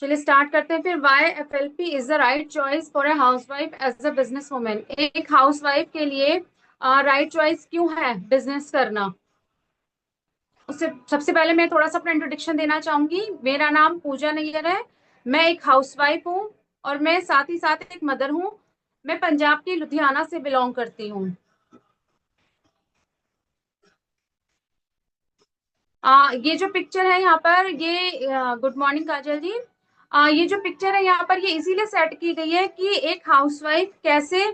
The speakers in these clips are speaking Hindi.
चलिए स्टार्ट करते हैं फिर। Why FLP is the right choice for a housewife as a business women. एक हाउसवाइफ के लिए राइट चॉइस क्यों है बिजनेस करना। उससे सबसे पहले मैं थोड़ा सा अपना इंट्रोडक्शन देना चाहूंगी। मेरा नाम पूजा नैयर है। मैं एक हाउसवाइफ हूँ और मैं साथ ही साथ एक मदर हूँ। मैं पंजाब की लुधियाना से बिलोंग करती हूँ। ये जो पिक्चर है यहाँ पर ये गुड मॉर्निंग काजल जी। ये जो पिक्चर है यहाँ पर ये इसीलिए सेट की गई है कि एक हाउसवाइफ कैसे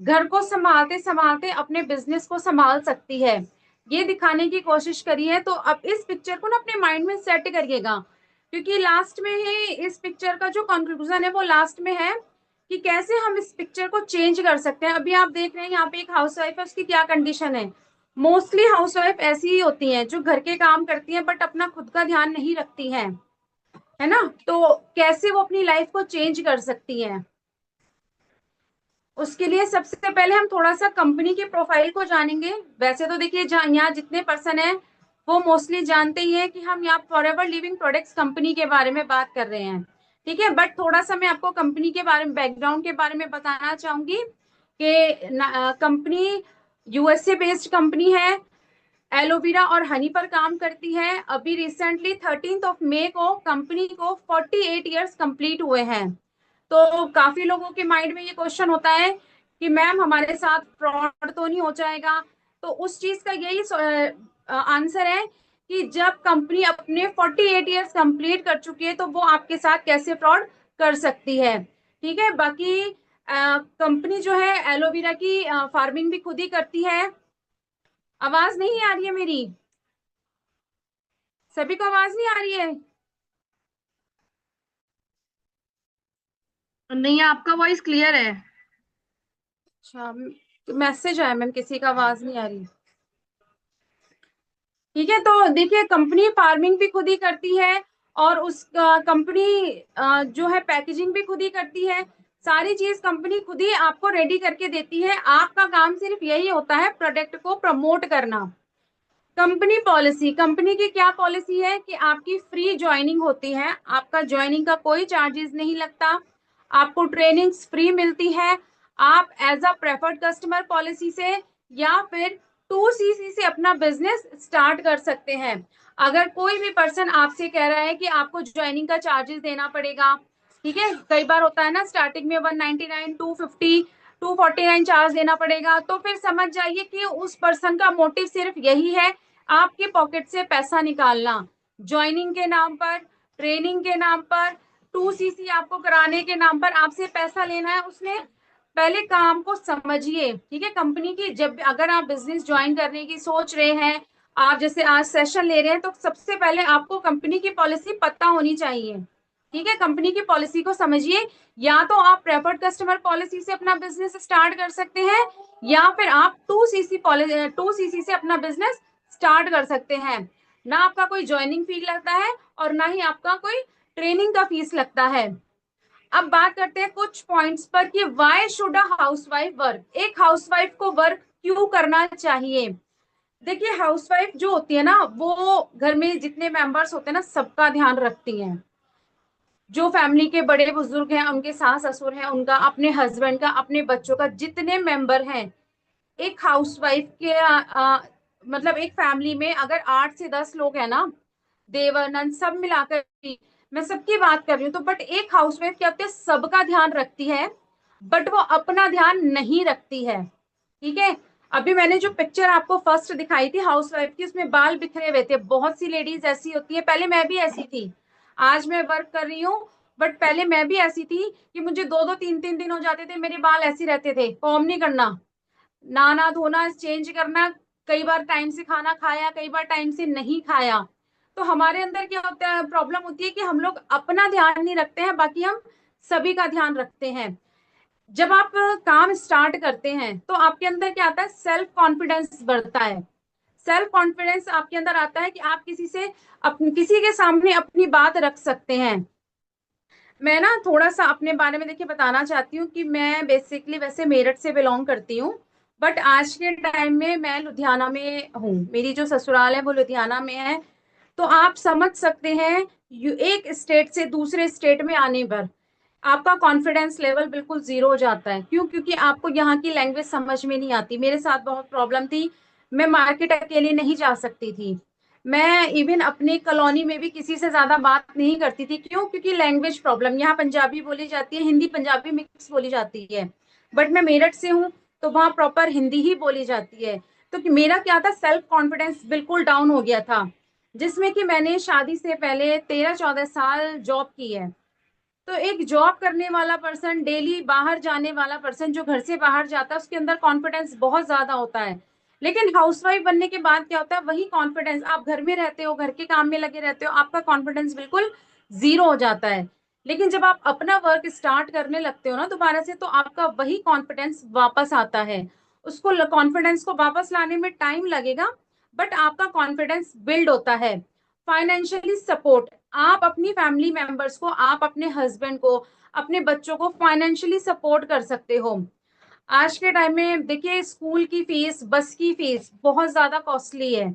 घर को संभालते संभालते अपने बिजनेस को संभाल सकती है, ये दिखाने की कोशिश करी है। तो अब इस पिक्चर को ना अपने माइंड में सेट करिएगा, क्योंकि लास्ट में ही इस पिक्चर का जो कंक्लूजन है वो लास्ट में है कि कैसे हम इस पिक्चर को चेंज कर सकते हैं। अभी आप देख रहे हैं यहाँ पे एक हाउसवाइफ है, उसकी क्या कंडीशन है। मोस्टली हाउसवाइफ ऐसी ही होती हैं जो घर के काम करती हैं बट अपना खुद का ध्यान नहीं रखती हैं, है ना। तो कैसे वो अपनी लाइफ को चेंज कर सकती हैं, उसके लिए सबसे पहले हम थोड़ा सा कंपनी के प्रोफाइल को जानेंगे। वैसे तो देखिए यहाँ जितने पर्सन हैं वो मोस्टली जानते ही हैं कि हम यहाँ फॉरएवर लिविंग प्रोडक्ट्स कंपनी के बारे में बात कर रहे हैं, ठीक है। बट थोड़ा सा मैं आपको कंपनी के बारे में, बैकग्राउंड के बारे में बताना चाहूंगी कि कंपनी यूएसए बेस्ड कंपनी है। एलोवेरा और हनी पर काम करती है। अभी रिसेंटली 13 मई को कंपनी को 48 ईयर्स कंप्लीट हुए हैं। तो काफी लोगों के माइंड में ये क्वेश्चन होता है कि मैम हमारे साथ फ्रॉड तो नहीं हो जाएगा। तो उस चीज का यही आंसर है कि जब कंपनी अपने 48 ईयर्स कंप्लीट कर चुकी है तो वो आपके साथ कैसे फ्रॉड कर सकती है, ठीक है। बाकी कंपनी जो है एलोवेरा की फार्मिंग भी खुद ही करती है। आवाज नहीं आ रही है मेरी? सभी को आवाज नहीं आ रही है? नहीं, आपका वॉइस क्लियर है। अच्छा, मैसेज आया मैम, किसी का आवाज नहीं आ रही। ठीक है, तो देखिए कंपनी फार्मिंग भी खुद ही करती है और उस कंपनी जो है पैकेजिंग भी खुद ही करती है। सारी चीज कंपनी खुद ही आपको रेडी करके देती है। आपका काम सिर्फ यही होता है प्रोडक्ट को प्रमोट करना। कंपनी पॉलिसी, कंपनी की क्या पॉलिसी है कि आपकी फ्री ज्वाइनिंग होती है, आपका ज्वाइनिंग का कोई चार्जेस नहीं लगता, आपको ट्रेनिंग्स फ्री मिलती है। आप as a preferred customer policy से या फिर 2सीसी से अपना बिजनेस स्टार्ट कर सकते हैं। अगर कोई भी पर्सन आपसे कह रहा है कि आपको ज्वाइनिंग का चार्जेस देना पड़ेगा, ठीक है, कई बार होता है ना स्टार्टिंग में 199, 250, 249 चार्ज देना पड़ेगा, तो फिर समझ जाइए कि उस पर्सन का मोटिव सिर्फ यही है, आपके पॉकेट से पैसा निकालना। ज्वाइनिंग के नाम पर, ट्रेनिंग के नाम पर, 2सीसी आपको कराने के नाम पर आपसे पैसा लेना है उसने। पहले काम को समझिए, ठीक है। कंपनी की जब अगर आप बिजनेस ज्वाइन करने की सोच रहे हैं, आप जैसे आज सेशन ले रहे हैं, तो सबसे पहले आपको कंपनी की पॉलिसी पता होनी चाहिए, ठीक है। कंपनी की पॉलिसी को समझिए। या तो आप प्रेफर्ड कस्टमर पॉलिसी से अपना बिजनेस स्टार्ट कर सकते हैं या फिर आप 2सीसी से अपना बिजनेस स्टार्ट कर सकते हैं। ना आपका कोई ज्वाइनिंग फी लगता है और ना ही आपका कोई ट्रेनिंग का फीस लगता है। अब बात करते हैं कुछ पॉइंट्स पर कि why should a housewife work. एक हाउसवाइफ को वर्क क्यों करना चाहिए। देखिए हाउसवाइफ जो होती है ना वो घर में जितने मेंबर्स होते हैं ना सबका ध्यान रखती हैं। जो फैमिली के बड़े बुजुर्ग हैं, उनके सास ससुर हैं, उनका, अपने हस्बैंड का, अपने बच्चों का, जितने मेंबर हैं, एक हाउसवाइफ के मतलब एक फैमिली में अगर 8 से 10 लोग हैं ना, देवर नंद सब मिलाकर भी, मैं सबकी बात कर रही हूँ, तो बट एक हाउसवाइफ क्या होती है, सबका ध्यान रखती है बट वो अपना ध्यान नहीं रखती है, ठीक है। अभी मैंने जो पिक्चर आपको फर्स्ट दिखाई थी हाउसवाइफ की, उसमें बाल बिखरे हुए थे। बहुत सी लेडीज ऐसी होती है, पहले मैं भी ऐसी थी। आज मैं वर्क कर रही हूँ बट पहले मैं भी ऐसी थी कि मुझे 2-2 3-3 दिन हो जाते थे, मेरे बाल ऐसे रहते थे, कॉम नहीं करना, नहाना धोना चेंज करना, कई बार टाइम से खाना खाया, कई बार टाइम से नहीं खाया। तो हमारे अंदर क्या होता है, प्रॉब्लम होती है कि हम लोग अपना ध्यान नहीं रखते हैं, बाकी हम सभी का ध्यान रखते हैं। जब आप काम स्टार्ट करते हैं तो आपके अंदर क्या आता है, सेल्फ कॉन्फिडेंस बढ़ता है। सेल्फ कॉन्फिडेंस आपके अंदर आता है कि आप किसी के सामने अपनी बात रख सकते हैं। मैं ना थोड़ा सा अपने बारे में देखिए बताना चाहती हूँ कि मैं बेसिकली वैसे मेरठ से बिलोंग करती हूँ, बट आज के टाइम में मैं लुधियाना में हूँ। मेरी जो ससुराल है वो लुधियाना में है। तो आप समझ सकते हैं एक स्टेट से दूसरे स्टेट में आने पर आपका कॉन्फिडेंस लेवल बिल्कुल जीरो हो जाता है। क्यों? क्योंकि आपको यहाँ की लैंग्वेज समझ में नहीं आती। मेरे साथ बहुत प्रॉब्लम थी, मैं मार्केट अकेले नहीं जा सकती थी। मैं इवन अपने कॉलोनी में भी किसी से ज्यादा बात नहीं करती थी। क्यों? क्योंकि लैंग्वेज प्रॉब्लम। यहाँ पंजाबी बोली जाती है, हिंदी पंजाबी मिक्स बोली जाती है, बट मैं मेरठ से हूँ तो वहाँ प्रॉपर हिंदी ही बोली जाती है। तो मेरा क्या था, सेल्फ कॉन्फिडेंस बिल्कुल डाउन हो गया था, जिसमें कि मैंने शादी से पहले 13-14 साल जॉब की है। तो एक जॉब करने वाला पर्सन, डेली बाहर जाने वाला पर्सन, जो घर से बाहर जाता है, उसके अंदर कॉन्फिडेंस बहुत ज्यादा होता है। लेकिन हाउसवाइफ बनने के बाद क्या होता है, वही कॉन्फिडेंस, आप घर में रहते हो, घर के काम में लगे रहते हो, आपका कॉन्फिडेंस बिल्कुल जीरो हो जाता है। लेकिन जब आप अपना वर्क स्टार्ट करने लगते हो ना दोबारा से, तो आपका वही कॉन्फिडेंस वापस आता है। उसको कॉन्फिडेंस को वापस लाने में टाइम लगेगा, बट आपका कॉन्फिडेंस बिल्ड होता है। फाइनेंशियली सपोर्ट, आप अपनी फैमिली मेंबर्स को, आप अपने हस्बैंड को, अपने बच्चों को फाइनेंशियली सपोर्ट कर सकते हो। आज के टाइम में देखिए, स्कूल की फीस, बस की फीस बहुत ज्यादा कॉस्टली है।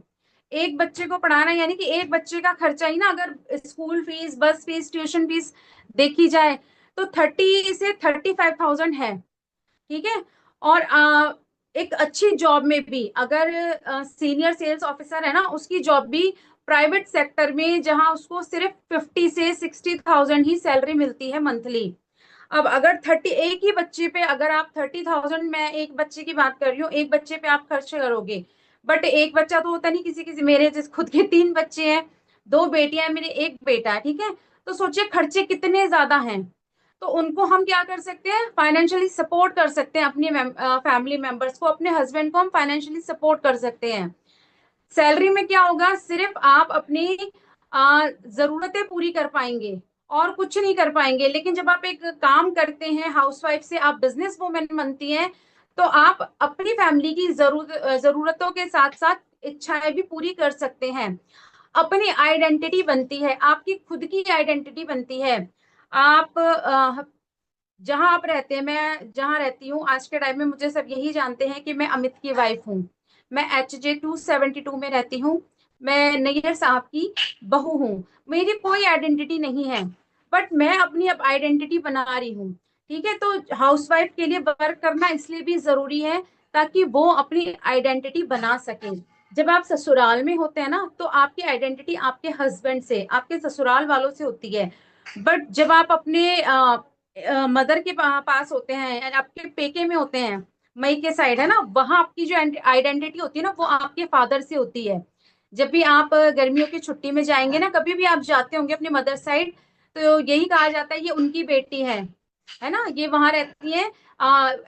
एक बच्चे को पढ़ाना, यानी कि एक बच्चे का खर्चा ही ना, अगर स्कूल फीस, बस फीस, ट्यूशन फीस देखी जाए तो 30 से 35,000 है। ठीक है। और एक अच्छी जॉब में भी, अगर सीनियर सेल्स ऑफिसर है ना, उसकी जॉब भी प्राइवेट सेक्टर में, जहां उसको सिर्फ 50 से 60,000 ही सैलरी मिलती है मंथली। अब अगर 30, एक ही बच्चे पे अगर आप 30,000, मैं एक बच्चे की बात कर रही हूँ, एक बच्चे पे आप खर्च करोगे, बट एक बच्चा तो होता नहीं, किसी किसी, मेरे जिस खुद के 3 बच्चे हैं, 2 बेटियां हैं, मेरे एक बेटा है। ठीक है। तो सोचिए खर्चे कितने ज्यादा हैं। तो उनको हम क्या कर सकते हैं, फाइनेंशियली सपोर्ट कर सकते हैं, अपनी फैमिली मेंबर्स को, अपने हस्बैंड को हम फाइनेंशियली सपोर्ट कर सकते हैं। सैलरी में क्या होगा, सिर्फ आप अपनी जरूरतें पूरी कर पाएंगे और कुछ नहीं कर पाएंगे। लेकिन जब आप एक काम करते हैं, हाउसवाइफ से आप बिजनेस वुमेन बनती हैं, तो आप अपनी फैमिली की जरूरतों के साथ साथ इच्छाएं भी पूरी कर सकते हैं। अपनी आइडेंटिटी बनती है, आपकी खुद की आइडेंटिटी बनती है। आप जहां आप रहते हैं, मैं जहां रहती हूँ, आज के टाइम में मुझे सब यही जानते हैं कि मैं अमित की वाइफ हूँ। मैं HJ 272 में रहती हूँ। मैं नैयर साहब की बहू हूँ। मेरी कोई आइडेंटिटी नहीं है, बट मैं अपनी अब आइडेंटिटी बना रही हूँ। ठीक है। तो हाउसवाइफ के लिए वर्क करना इसलिए भी जरूरी है, ताकि वो अपनी आइडेंटिटी बना सके। जब आप ससुराल में होते हैं ना, तो आपकी आइडेंटिटी आपके हस्बैंड से, आपके ससुराल वालों से होती है। बट जब आप अपने मदर के पास होते हैं, यानी आपके पेके में होते हैं, मई के साइड है ना, वहां आपकी जो आइडेंटिटी होती है ना, वो आपके फादर से होती है। जब भी आप गर्मियों की छुट्टी में जाएंगे ना, कभी भी आप जाते होंगे अपने मदर साइड, तो यही कहा जाता है ये उनकी बेटी है ना, ये वहां रहती है,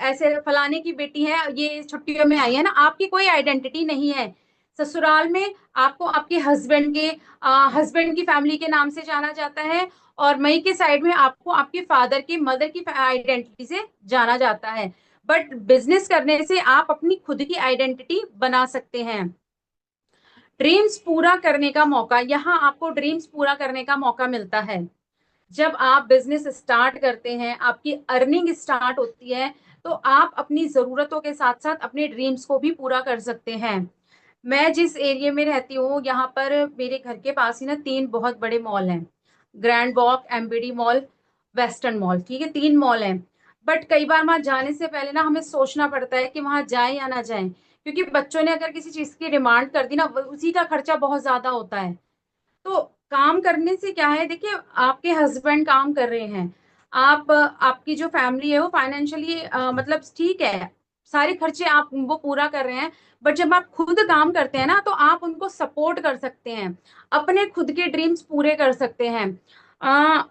ऐसे फलाने की बेटी है, ये छुट्टियों में आई है ना। आपकी कोई आइडेंटिटी नहीं है ससुराल में। आपको आपके हस्बैंड की फैमिली के नाम से जाना जाता है, और मई के साइड में आपको आपके फादर की, मदर की आइडेंटिटी से जाना जाता है। बट बिजनेस करने से आप अपनी खुद की आइडेंटिटी बना सकते हैं। ड्रीम्स पूरा करने का मौका, यहाँ आपको ड्रीम्स पूरा करने का मौका मिलता है। जब आप बिजनेस स्टार्ट करते हैं, आपकी अर्निंग स्टार्ट होती है, तो आप अपनी जरूरतों के साथ साथ अपने ड्रीम्स को भी पूरा कर सकते हैं। मैं जिस एरिया में रहती हूँ, यहाँ पर मेरे घर के पास ही ना 3 बहुत बड़े मॉल हैं। Grand walk, MBD mall, western mall. ठीक है, 3 मॉल हैं। बट कई बार वहां जाने से पहले ना हमें सोचना पड़ता है कि वहां जाए या ना जाए, क्योंकि बच्चों ने अगर किसी चीज की डिमांड कर दी ना, उसी का खर्चा बहुत ज्यादा होता है। तो काम करने से क्या है, देखिए आपके हस्बैंड काम कर रहे हैं, आप, आपकी जो फैमिली है वो फाइनेंशियली मतलब ठीक है, सारे खर्चे आप वो पूरा कर रहे हैं। बट जब आप खुद काम करते हैं ना, तो आप उनको सपोर्ट कर सकते हैं, अपने खुद के ड्रीम्स पूरे कर सकते हैं।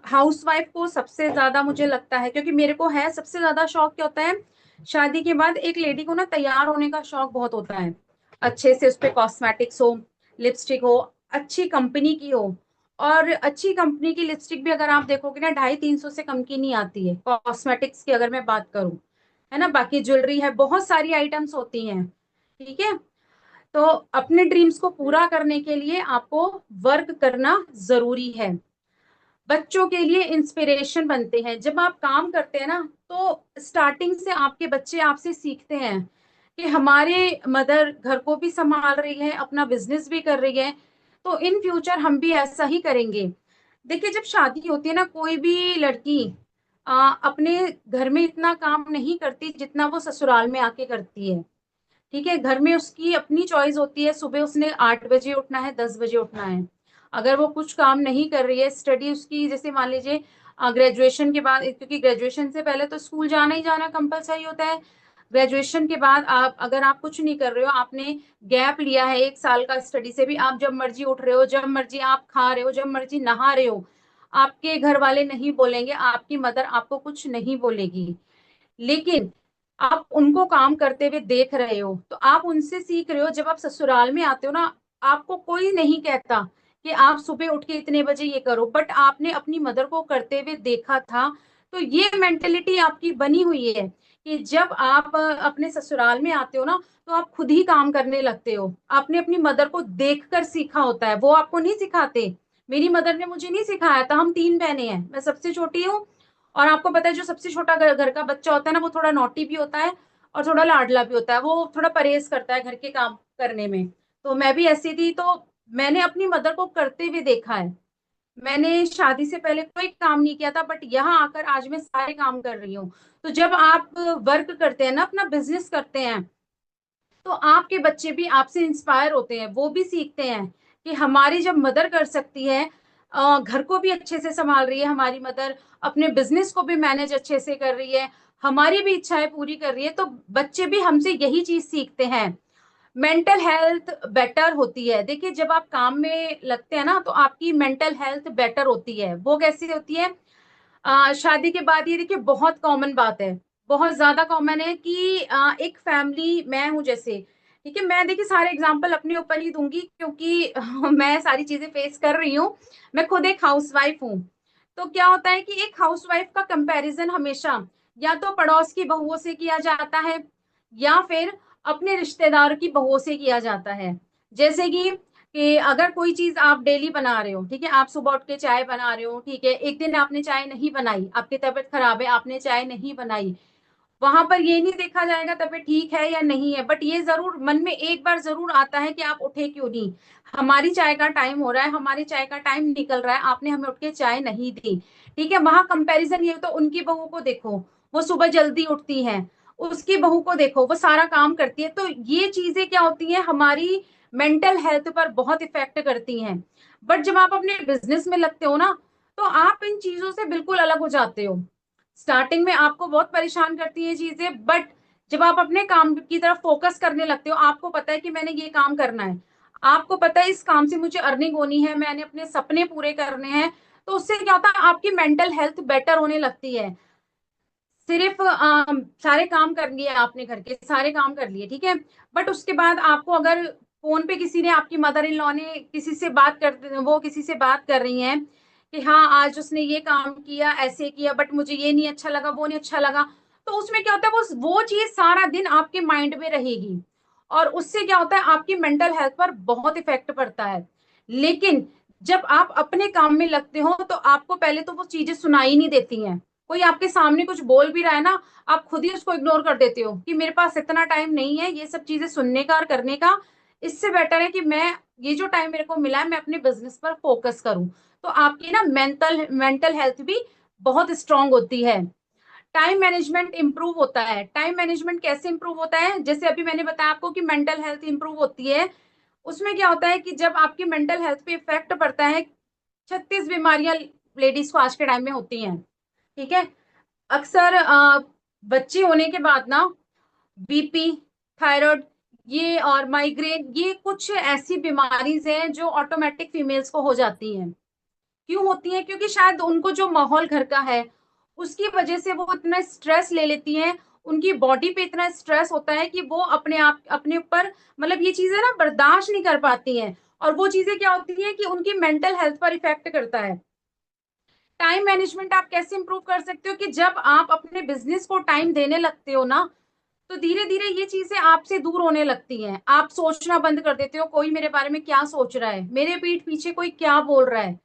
हाउसवाइफ को सबसे ज्यादा मुझे लगता है, क्योंकि मेरे को है, सबसे ज्यादा शौक क्या होता है, शादी के बाद एक लेडी को ना तैयार होने का शौक बहुत होता है। अच्छे से उस पे कॉस्मेटिक्स हो, लिपस्टिक हो, अच्छी कंपनी की हो। और अच्छी कंपनी की लिपस्टिक भी अगर आप देखोगे ना, 250-300 से कम की नहीं आती है, कॉस्मेटिक्स की अगर मैं बात करूं, है ना। बाकी ज्वेलरी है, बहुत सारी आइटम्स होती हैं। ठीक है। तो अपने ड्रीम्स को पूरा करने के लिए आपको वर्क करना जरूरी है। बच्चों के लिए इंस्पिरेशन बनते हैं जब आप काम करते हैं ना, तो स्टार्टिंग से आपके बच्चे आपसे सीखते हैं कि हमारे मदर घर को भी संभाल रही है, अपना बिजनेस भी कर रही है, तो इन फ्यूचर हम भी ऐसा ही करेंगे। देखिए जब शादी होती है ना, कोई भी लड़की अपने घर में इतना काम नहीं करती जितना वो ससुराल में आके करती है। ठीक है, घर में उसकी अपनी चॉइस होती है, सुबह उसने 8 बजे उठना है, 10 बजे उठना है। अगर वो कुछ काम नहीं कर रही है, स्टडी उसकी, जैसे मान लीजिए ग्रेजुएशन के बाद, क्योंकि ग्रेजुएशन से पहले तो स्कूल जाना ही जाना कंपलसरी होता है। ग्रेजुएशन के बाद आप, अगर आप कुछ नहीं कर रहे हो, आपने गैप लिया है 1 साल का स्टडी से भी, आप जब मर्जी उठ रहे हो, जब मर्जी आप खा रहे हो, जब मर्जी नहा रहे हो, आपके घर वाले नहीं बोलेंगे, आपकी मदर आपको कुछ नहीं बोलेगी। लेकिन आप उनको काम करते हुए देख रहे हो तो आप उनसे सीख रहे हो। जब आप ससुराल में आते हो ना, आपको कोई नहीं कहता कि आप सुबह उठ के इतने बजे ये करो, बट आपने अपनी मदर को करते हुए देखा था। तो ये मेंटेलिटी आपकी बनी हुई है कि जब आप अपने ससुराल में आते हो ना, तो आप खुद ही काम करने लगते हो। आपने अपनी मदर को देखकर सीखा होता है, वो आपको नहीं सिखाते। मेरी मदर ने मुझे नहीं सिखाया था। हम 3 बहनें हैं, मैं सबसे छोटी हूँ। और आपको पता है जो सबसे छोटा घर का बच्चा होता है ना, वो थोड़ा नॉटी भी होता है और थोड़ा लाडला भी होता है, वो थोड़ा परहेज करता है घर के काम करने में। तो मैं भी ऐसी थी, तो मैंने अपनी मदर को करते हुए देखा है। मैंने शादी से पहले कोई काम नहीं किया था, बट यहाँ आकर आज मैं सारे काम कर रही हूँ। तो जब आप वर्क करते हैं ना, अपना बिजनेस करते हैं, तो आपके बच्चे भी आपसे इंस्पायर होते हैं, वो भी सीखते हैं कि हमारी जब मदर कर सकती है, घर को भी अच्छे से संभाल रही है हमारी मदर, अपने बिजनेस को भी मैनेज अच्छे से कर रही है, हमारी भी इच्छाएं पूरी कर रही है, तो बच्चे भी हमसे यही चीज सीखते हैं। मेंटल हेल्थ बेटर होती है। देखिए जब आप काम में लगते हैं ना, तो आपकी मेंटल हेल्थ बेटर होती है। वो कैसे होती है? शादी के बाद, ये देखिए बहुत कॉमन बात है, बहुत ज्यादा कॉमन है कि एक फैमिली, मैं हूं जैसे, ठीक है, मैं देखिए सारे एग्जांपल अपने ऊपर ही दूंगी क्योंकि मैं सारी चीजें फेस कर रही हूँ। मैं खुद एक हाउसवाइफ हूँ। तो क्या होता है कि एक हाउसवाइफ का कंपैरिजन हमेशा या तो पड़ोस की बहुओं से किया जाता है, या फिर अपने रिश्तेदार की बहुओं से किया जाता है। जैसे कि अगर कोई चीज आप डेली बना रहे हो, ठीक है, आप सुबह उठ के चाय बना रहे हो, ठीक है, एक दिन आपने चाय नहीं बनाई, आपकी तबीयत खराब है, आपने चाय नहीं बनाई, वहां पर ये नहीं देखा जाएगा तबीयत ठीक है या नहीं है, बट ये जरूर मन में एक बार जरूर आता है कि आप उठे क्यों नहीं। हमारी चाय का टाइम हो रहा है, हमारी चाय का टाइम निकल रहा है, आपने हमें उठ के चाय नहीं दी। ठीक है, वहां कंपैरिजन ये, तो उनकी बहू को देखो, वो सुबह जल्दी उठती है, उसकी बहू को देखो वो सारा काम करती है। तो ये चीजें क्या होती हैं, हमारी मेंटल हेल्थ पर बहुत इफेक्ट करती हैं। बट जब आप अपने बिजनेस में लगते हो ना, तो आप इन चीजों से बिल्कुल अलग हो जाते हो। स्टार्टिंग में आपको बहुत परेशान करती है चीजें, बट जब आप अपने काम की तरफ फोकस करने लगते हो, आपको पता है कि मैंने ये काम करना है, आपको पता है इस काम से मुझे अर्निंग होनी है, मैंने अपने सपने पूरे करने हैं, तो उससे क्या होता है, आपकी मेंटल हेल्थ बेटर होने लगती है। सिर्फ सारे काम कर लिए आपने, घर के सारे काम कर लिए, ठीक है, बट उसके बाद आपको अगर फोन पे किसी ने, आपकी मदर इन लॉ ने किसी से बात कर, वो किसी से बात कर रही हैं कि हाँ आज उसने ये काम किया, ऐसे किया, बट मुझे ये नहीं अच्छा लगा, वो नहीं अच्छा लगा, तो उसमें क्या होता है, वो चीज सारा दिन आपके माइंड में रहेगी, और उससे क्या होता है, आपकी मेंटल हेल्थ पर बहुत इफेक्ट पड़ता है। लेकिन जब आप अपने काम में लगते हो, तो आपको पहले तो वो चीजें सुनाई नहीं देती हैं। कोई आपके सामने कुछ बोल भी रहा है ना, आप खुद ही उसको इग्नोर कर देते हो कि मेरे पास इतना टाइम नहीं है ये सब चीजें सुनने का और करने का। इससे बेटर है कि मैं, ये जो टाइम मेरे को मिला है, मैं अपने बिजनेस पर फोकस करूं। तो आपकी ना मेंटल मेंटल हेल्थ भी बहुत स्ट्रांग होती है। टाइम मैनेजमेंट इंप्रूव होता है। टाइम मैनेजमेंट कैसे इंप्रूव होता है? जैसे अभी मैंने बताया आपको कि मेंटल हेल्थ इंप्रूव होती है। उसमें क्या होता है कि जब आपकी मेंटल हेल्थ पे इफेक्ट पड़ता है, 36 बीमारियां लेडीज को आज के टाइम में होती हैं, ठीक है। अक्सर बच्चे होने के बाद ना, बीपी, थायराइड, ये और माइग्रेन, ये कुछ ऐसी बीमारीज हैं जो ऑटोमेटिक फीमेल्स को हो जाती हैं। क्यों होती हैं? क्योंकि शायद उनको जो माहौल घर का है, उसकी वजह से वो इतना स्ट्रेस ले लेती हैं, उनकी बॉडी पे इतना स्ट्रेस होता है कि वो अपने आप, अपने ऊपर, मतलब ये चीजें ना बर्दाश्त नहीं कर पाती हैं, और वो चीजें क्या होती हैं कि उनकी मेंटल हेल्थ पर इफेक्ट करता है। टाइम मैनेजमेंट आप कैसे इंप्रूव कर सकते हो? कि जब आप अपने बिजनेस को टाइम देने लगते हो ना, तो धीरे धीरे ये चीजें आपसे दूर होने लगती हैं। आप सोचना बंद कर देते हो, कोई मेरे बारे में क्या सोच रहा है, मेरे पीठ पीछे कोई क्या बोल रहा है,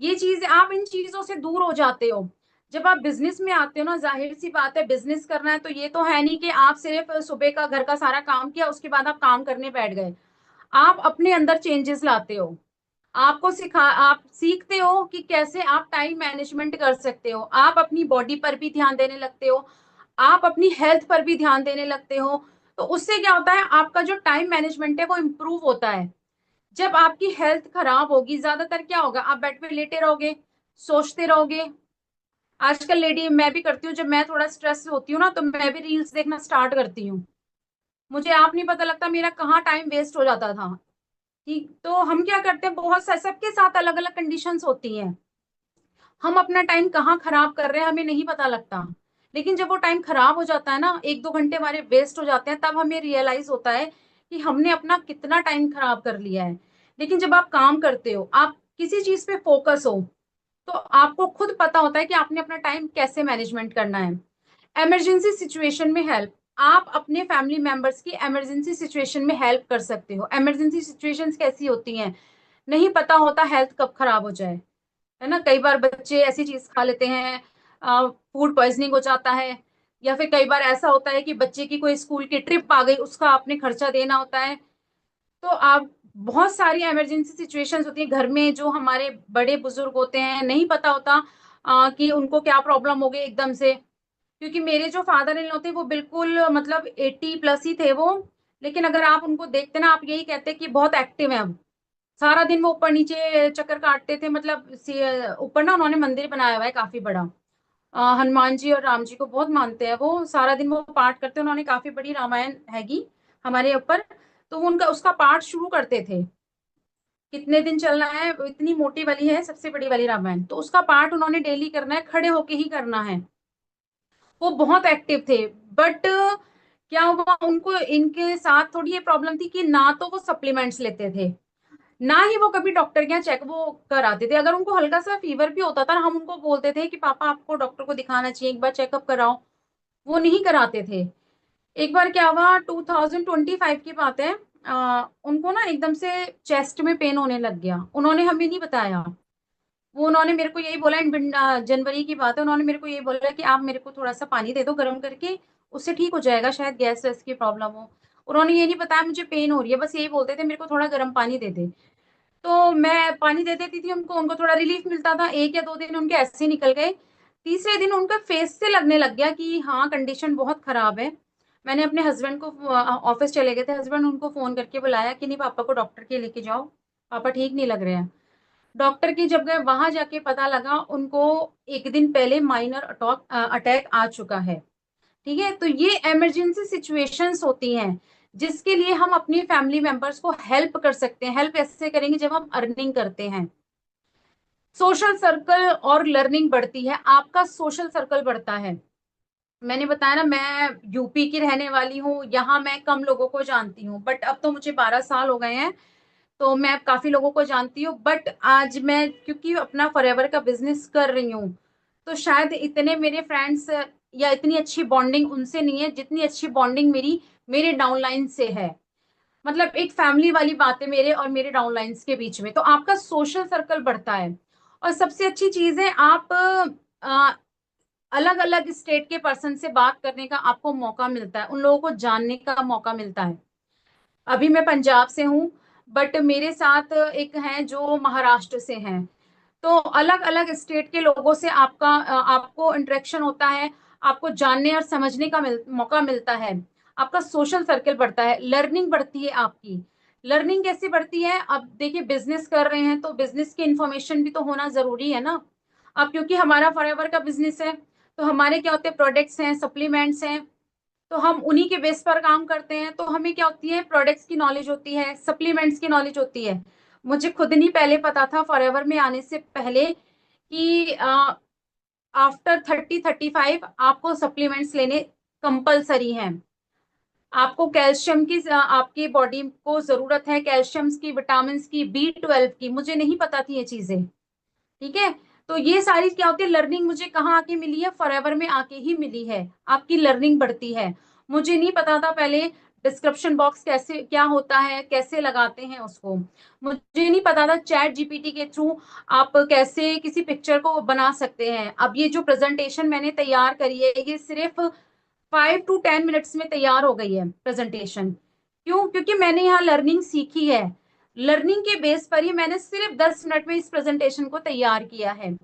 ये चीज, आप इन चीजों से दूर हो जाते हो। जब आप बिजनेस में आते हो ना, जाहिर सी बात है, बिजनेस करना है तो ये तो है नहीं कि आप सिर्फ सुबह का घर का सारा काम किया, उसके बाद आप काम करने बैठ गए। आप अपने अंदर चेंजेस लाते हो। आप सीखते हो कि कैसे आप टाइम मैनेजमेंट कर सकते हो, आप अपनी बॉडी पर भी ध्यान देने लगते हो, आप अपनी हेल्थ पर भी ध्यान देने लगते हो। तो उससे क्या होता है, आपका जो टाइम मैनेजमेंट है वो इम्प्रूव होता है। जब आपकी हेल्थ खराब होगी, ज्यादातर क्या होगा, आप बेड पे लेटे रहोगे, सोचते रहोगे। आजकल लेडी, मैं भी करती हूँ, जब मैं थोड़ा स्ट्रेस होती हूँ ना तो मैं भी रील्स देखना स्टार्ट करती हूँ। मुझे आप नहीं पता लगता मेरा कहाँ टाइम वेस्ट हो जाता था। ठीक, तो हम क्या करते हैं, बहुत सा सबके साथ अलग अलग कंडीशंस होती हैं। हम अपना टाइम कहाँ खराब कर रहे हैं हमें नहीं पता लगता। लेकिन जब वो टाइम खराब हो जाता है ना, एक दो घंटे हमारे वेस्ट हो जाते हैं, तब हमें रियलाइज होता है कि हमने अपना कितना टाइम खराब कर लिया है। लेकिन जब आप काम करते हो, आप किसी चीज पे फोकस हो, तो आपको खुद पता होता है कि आपने अपना टाइम कैसे मैनेजमेंट करना है। इमरजेंसी सिचुएशन में हेल्प, आप अपने फैमिली मेंबर्स की इमरजेंसी सिचुएशन में हेल्प कर सकते हो। इमरजेंसी सिचुएशंस कैसी होती हैं, नहीं पता होता हेल्थ कब खराब हो जाए, है ना। कई बार बच्चे ऐसी चीज खा लेते हैं, फूड पॉइजनिंग हो जाता है। या फिर कई बार ऐसा होता है कि बच्चे की कोई स्कूल की ट्रिप आ गई, उसका आपने खर्चा देना होता है। तो आप, बहुत सारी इमरजेंसी सिचुएशंस होती है घर में। जो हमारे बड़े बुजुर्ग होते हैं, नहीं पता होता कि उनको क्या प्रॉब्लम हो गई एकदम से। क्योंकि मेरे जो फादर इन लॉ थे वो बिल्कुल मतलब 80+ ही थे वो। लेकिन अगर आप उनको देखते ना, आप यही कहते कि बहुत एक्टिव है अब। सारा दिन वो ऊपर नीचे चक्कर काटते थे, मतलब ऊपर ना उन्होंने मंदिर बनाया हुआ है काफी बड़ा। हनुमान जी और राम जी को बहुत मानते हैं वो, सारा दिन वो पाठ करते हैं। उन्होंने काफी बड़ी रामायण हैगी हमारे ऊपर, तो वो उनका उसका पाठ शुरू करते थे। कितने दिन चलना है, वो इतनी मोटी वाली है, सबसे बड़ी वाली रामायण, तो उसका पाठ उन्होंने डेली करना है, खड़े होके ही करना है। वो बहुत एक्टिव थे। बट क्या हुआ, उनको इनके साथ थोड़ी ये प्रॉब्लम थी कि ना तो वो सप्लीमेंट्स लेते थे, ना ही वो कभी डॉक्टर के यहाँ चेक वो कराते थे। अगर उनको हल्का सा फीवर भी होता था, हम उनको बोलते थे कि पापा आपको डॉक्टर को दिखाना चाहिए, एक बार चेकअप कराओ, वो नहीं कराते थे। एक बार क्या हुआ, 2025 की बात है, उनको ना एकदम से चेस्ट में पेन होने लग गया। उन्होंने हमें नहीं बताया। वो उन्होंने मेरे को यही बोला, जनवरी की बात है, उन्होंने मेरे को यही बोला कि आप मेरे को थोड़ा सा पानी दे दो गर्म करके, उससे ठीक हो जाएगा, शायद गैस वैस की प्रॉब्लम हो। उन्होंने ये नहीं बताया मुझे पेन हो रही है, बस यही बोलते थे मेरे को थोड़ा गर्म पानी दे दे। तो मैं पानी दे देती थी उनको, उनको थोड़ा रिलीफ मिलता था। एक या दो दिन उनके ऐसे ही निकल गए। तीसरे दिन उनका फेस से लगने लग गया कि हाँ कंडीशन बहुत खराब है। मैंने अपने हस्बैंड को, ऑफिस चले गए थे हस्बैंड, उनको फोन करके बुलाया कि नहीं पापा को डॉक्टर के लेके जाओ, पापा ठीक नहीं लग रहे हैं। डॉक्टर की जब गए, वहां जाके पता लगा उनको एक दिन पहले माइनर अटैक आ चुका है। ठीक है, तो ये इमरजेंसी सिचुएशंस होती हैं जिसके लिए हम अपनी फैमिली मेंबर्स को हेल्प कर सकते हैं। हेल्प ऐसे करेंगे जब हम अर्निंग करते हैं। सोशल सर्कल और लर्निंग बढ़ती है, आपका सोशल सर्कल बढ़ता है। मैंने बताया ना, मैं यूपी की रहने वाली हूँ, यहाँ मैं कम लोगों को जानती हूँ, बट अब तो मुझे 12 साल हो गए हैं, तो मैं काफी लोगों को जानती हूँ। बट आज मैं क्योंकि अपना फॉरएवर का बिजनेस कर रही हूँ, तो शायद इतने मेरे फ्रेंड्स या इतनी अच्छी बॉन्डिंग उनसे नहीं है जितनी अच्छी बॉन्डिंग मेरी मेरे डाउनलाइन से है। मतलब एक फैमिली वाली बात है मेरे और मेरे डाउनलाइंस के बीच में, तो आपका सोशल सर्कल बढ़ता है। और सबसे अच्छी चीज है, आप अलग अलग स्टेट के पर्सन से बात करने का आपको मौका मिलता है, उन लोगों को जानने का मौका मिलता है। अभी मैं पंजाब से हूँ, बट मेरे साथ एक हैं जो महाराष्ट्र से हैं। तो अलग अलग स्टेट के लोगों से आपको इंटरेक्शन होता है, आपको जानने और समझने का मौका मिलता है। आपका सोशल सर्कल बढ़ता है, लर्निंग बढ़ती है आपकी। लर्निंग कैसे बढ़ती है, अब देखिए बिजनेस कर रहे हैं तो बिजनेस की इंफॉर्मेशन भी तो होना जरूरी है ना। अब क्योंकि हमारा फॉरएवर का बिजनेस है, तो हमारे क्या होते हैं, प्रोडक्ट्स हैं, सप्लीमेंट्स हैं, तो हम उन्हीं के बेस पर काम करते हैं। तो हमें क्या होती है, प्रोडक्ट्स की नॉलेज होती है, सप्लीमेंट्स की नॉलेज होती है। मुझे खुद नहीं पहले पता था फॉरएवर में आने से पहले कि आफ्टर 30-35 आपको सप्लीमेंट्स लेने कंपलसरी हैं। आपको कैल्शियम की, आपकी बॉडी को जरूरत है कैल्शियम की, विटामिन की, B12 की, मुझे नहीं पता थी ये चीजें। ठीक है, तो ये सारी क्या होती है, लर्निंग मुझे कहाँ आके मिली है, फॉरएवर में आके ही मिली है। आपकी लर्निंग बढ़ती है। मुझे नहीं पता था पहले डिस्क्रिप्शन बॉक्स कैसे क्या होता है, कैसे लगाते हैं उसको। मुझे नहीं पता था चैट जीपीटी के थ्रू आप कैसे किसी पिक्चर को बना सकते हैं। अब ये जो प्रेजेंटेशन मैंने तैयार करी है, ये सिर्फ 5 to 10 मिनट्स में तैयार हो गई है प्रेजेंटेशन। क्यों, क्योंकि मैंने यहाँ लर्निंग सीखी है। लर्निंग के बेस पर ही मैंने सिर्फ 10 मिनट में इस प्रेजेंटेशन को तैयार किया है,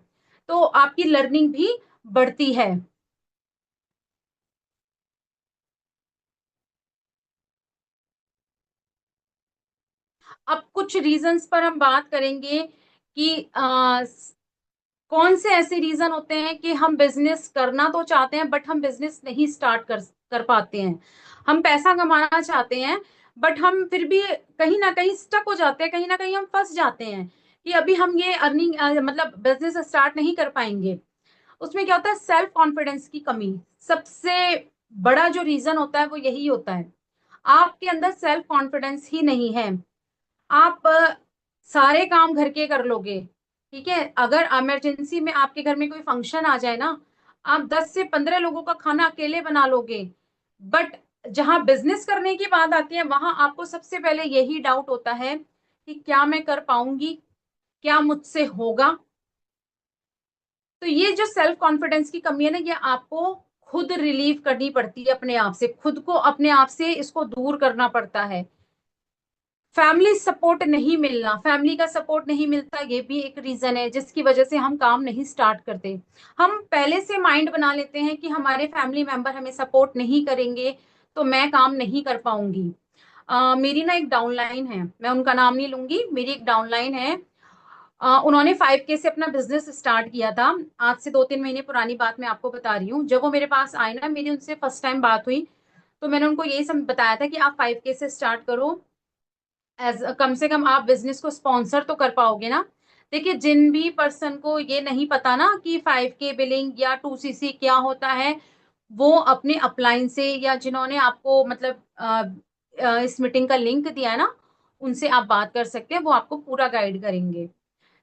तो आपकी लर्निंग भी बढ़ती है। अब कुछ रीजंस पर हम बात करेंगे कि कौन से ऐसे रीजन होते हैं कि हम बिजनेस करना तो चाहते हैं बट हम बिजनेस नहीं स्टार्ट कर पाते हैं। हम पैसा कमाना चाहते हैं बट हम फिर भी कहीं ना कहीं स्टक हो जाते हैं, कहीं ना कहीं हम फंस जाते हैं कि अभी हम ये अर्निंग मतलब बिजनेस स्टार्ट नहीं कर पाएंगे। उसमें क्या होता है, सेल्फ कॉन्फिडेंस की कमी। सबसे बड़ा जो रीजन होता है वो यही होता है, आपके अंदर सेल्फ कॉन्फिडेंस ही नहीं है। आप सारे काम घर के कर लोगे, ठीक है, अगर इमरजेंसी में आपके घर में कोई फंक्शन आ जाए ना, आप 10 से 15 लोगों का खाना अकेले बना लोगे। बट जहां बिजनेस करने की बात आती है वहां आपको सबसे पहले यही डाउट होता है कि क्या मैं कर पाऊंगी, क्या मुझसे होगा। तो ये जो सेल्फ कॉन्फिडेंस की कमी है ना, ये आपको खुद रिलीव करनी पड़ती है, अपने आप से, खुद को अपने आप से इसको दूर करना पड़ता है। फैमिली सपोर्ट नहीं मिलना, फैमिली का सपोर्ट नहीं मिलता, ये भी एक रीजन है जिसकी वजह से हम काम नहीं स्टार्ट करते। हम पहले से माइंड बना लेते हैं कि हमारे फैमिली मेंबर हमें सपोर्ट नहीं करेंगे तो मैं काम नहीं कर पाऊंगी। मेरी ना एक डाउनलाइन है, मैं उनका नाम नहीं लूंगी, मेरी एक डाउनलाइन है। उन्होंने 5K से अपना बिजनेस स्टार्ट किया था। आज से 2-3 महीने पुरानी बात मैं आपको बता रही हूँ। जब वो मेरे पास आए ना, मेरी उनसे फर्स्ट टाइम बात हुई, तो मैंने उनको यही सब बताया था कि आप 5K से स्टार्ट करो, एज कम से कम आप बिजनेस को स्पॉन्सर तो कर पाओगे ना। देखिए, जिन भी पर्सन को ये नहीं पता ना कि 5K बिलिंग या 2CC क्या होता है, वो अपने अपलाइन से, या जिन्होंने आपको मतलब इस मीटिंग का लिंक दिया है ना, उनसे आप बात कर सकते हैं, वो आपको पूरा गाइड करेंगे।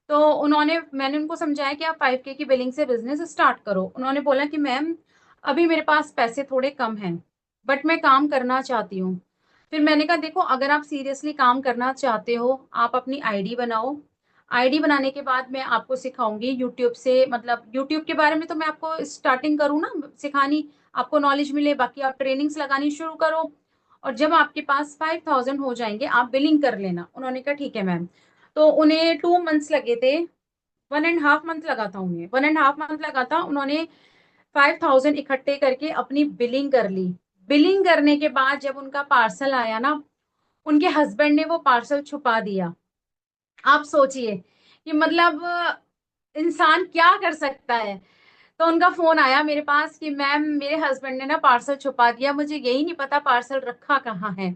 तो मैंने उनको समझाया कि आप 5K की बिलिंग से बिजनेस स्टार्ट करो। उन्होंने बोला कि मैम, अभी मेरे पास पैसे थोड़े कम हैं बट मैं काम करना चाहती हूँ। फिर मैंने कहा देखो, अगर आप सीरियसली काम करना चाहते हो, आप अपनी आईडी बनाओ। आईडी बनाने के बाद मैं आपको सिखाऊंगी यूट्यूब से, मतलब यूट्यूब के बारे में तो मैं आपको स्टार्टिंग करूँ ना सिखानी, आपको नॉलेज मिले, बाकी आप ट्रेनिंग्स लगानी शुरू करो। और जब आपके पास 5,000 हो जाएंगे आप बिलिंग कर लेना। उन्होंने कहा ठीक है मैम। तो उन्हें 2 मंथ्स लगे थे, 1.5 मंथ लगा था उन्हें, 1.5 मंथ लगा था। उन्होंने 5,000 इकट्ठे करके अपनी बिलिंग कर ली। बिलिंग करने के बाद जब उनका पार्सल आया ना, उनके हस्बैंड ने वो पार्सल छुपा दिया। आप सोचिए कि मतलब इंसान क्या कर सकता है। तो उनका फोन आया मेरे पास कि मैम, मेरे हस्बैंड ने ना पार्सल छुपा दिया, मुझे यही नहीं पता पार्सल रखा कहाँ है।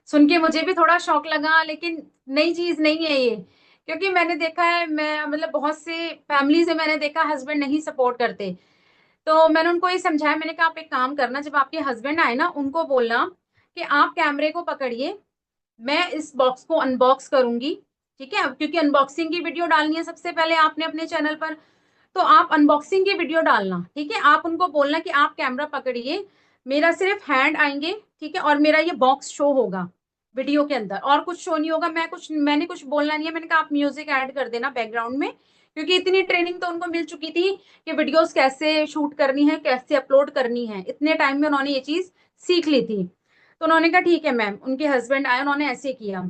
सुन के मुझे भी थोड़ा शौक लगा, लेकिन नई चीज नहीं है ये, क्योंकि मैंने देखा है, मैं मतलब बहुत से फैमिली से मैंने देखा हस्बैंड नहीं सपोर्ट करते। तो मैंने उनको ये समझाया, मैंने कहा आप एक काम करना, जब आपके हस्बैंड आए ना, उनको बोलना कि आप कैमरे को पकड़िए, मैं इस बॉक्स को अनबॉक्स करूंगी। ठीक है, क्योंकि अनबॉक्सिंग की वीडियो डालनी है सबसे पहले आपने अपने चैनल पर, तो आप अनबॉक्सिंग की वीडियो डालना। ठीक है, आप उनको बोलना कि आप कैमरा पकड़िए, मेरा सिर्फ हैंड आएंगे, ठीक है, और मेरा ये बॉक्स शो होगा वीडियो के अंदर, और कुछ शो नहीं होगा। मैंने कुछ बोलना नहीं है। मैंने कहा आप म्यूजिक ऐड कर देना बैकग्राउंड में, क्योंकि इतनी ट्रेनिंग तो उनको मिल चुकी थी कि वीडियोस कैसे शूट करनी है, कैसे अपलोड करनी है, इतने टाइम में उन्होंने ये चीज सीख ली थी। तो उन्होंने कहा ठीक है मैम। उनके हस्बैंड आए, उन्होंने ऐसे किया,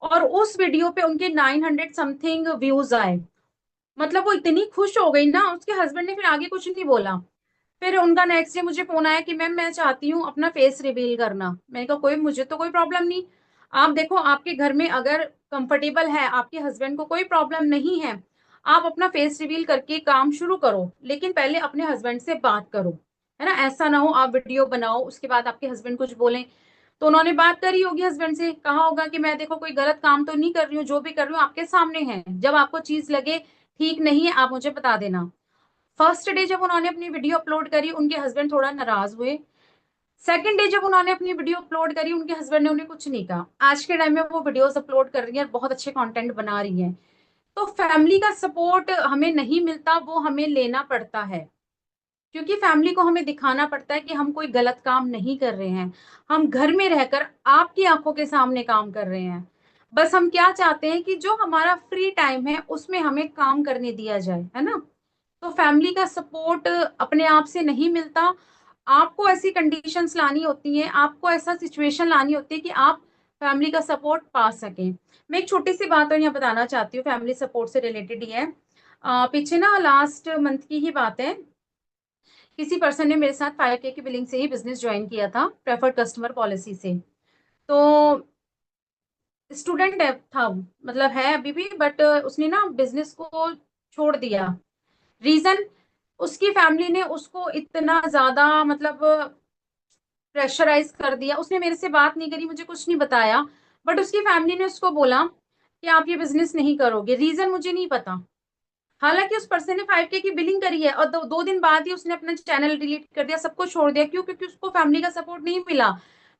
और उस वीडियो पे उनके 900 समथिंग व्यूज आए। मतलब वो इतनी खुश हो गई ना, उसके हस्बैंड ने फिर आगे कुछ नहीं बोला। फिर उनका नेक्स्ट डे मुझे फोन आया कि मैम, मैं चाहती हूँ अपना फेस रिवील करना। मैंने कहा कोई, मुझे तो कोई प्रॉब्लम नहीं। आप देखो, आपके घर में अगर कंफर्टेबल है, आपके हस्बैंड को कोई प्रॉब्लम नहीं है, आप अपना फेस रिवील करके काम शुरू करो, लेकिन पहले अपने हस्बैंड से बात करो, है ना। ऐसा ना हो आप वीडियो बनाओ उसके बाद आपके हस्बैंड कुछ बोले। तो उन्होंने बात करी होगी हस्बैंड से, कहा होगा कि मैं देखो कोई गलत काम तो नहीं कर रही हूँ, जो भी कर रही हूँ आपके सामने है, जब आपको चीज लगे ठीक नहीं है आप मुझे बता देना। फर्स्ट डे जब उन्होंने अपनी वीडियो अपलोड करी, उनके हस्बैंड थोड़ा नाराज हुए। सेकंड डे जब उन्होंने अपनी वीडियो अपलोड करी, उनके हस्बैंड ने उन्हें कुछ नहीं कहा। आज के टाइम में वो वीडियोस अपलोड कर रही है, बहुत अच्छे कंटेंट बना रही है। तो फैमिली का सपोर्ट हमें नहीं मिलता, वो हमें लेना पड़ता है, क्योंकि फैमिली को हमें दिखाना पड़ता है कि हम कोई गलत काम नहीं कर रहे हैं, हम घर में रहकर आपकी आंखों के सामने काम कर रहे हैं। बस हम क्या चाहते हैं कि जो हमारा फ्री टाइम है उसमें हमें काम करने दिया जाए, है ना। तो फैमिली का सपोर्ट अपने आप से नहीं मिलता। आपको ऐसी कंडीशंस लानी होती हैं, आपको ऐसा सिचुएशन लानी होती है कि आप फैमिली का सपोर्ट पा सकें। मैं एक छोटी सी बात और यहाँ बताना चाहती हूँ, फैमिली सपोर्ट से रिलेटेड ही है। पीछे ना लास्ट मंथ की ही बात है, किसी पर्सन ने मेरे साथ 5K की बिलिंग से ही बिजनेस ज्वाइन किया था, प्रेफर्ड कस्टमर पॉलिसी से। तो स्टूडेंट है था वो, मतलब है अभी भी, बट उसने ना बिजनेस को छोड़ दिया। रीजन, उसकी फैमिली ने उसको इतना ज्यादा मतलब प्रेशराइज कर दिया। उसने मेरे से बात नहीं करी, मुझे कुछ नहीं बताया, बट उसकी फैमिली ने उसको बोला कि आप ये बिजनेस नहीं करोगे। रीजन मुझे नहीं पता। हालांकि उस पर्सन ने 5K की बिलिंग करी है और दो दिन बाद ही उसने अपना चैनल डिलीट कर दिया, सब कुछ छोड़ दिया। क्यों? क्योंकि उसको फैमिली का सपोर्ट नहीं मिला।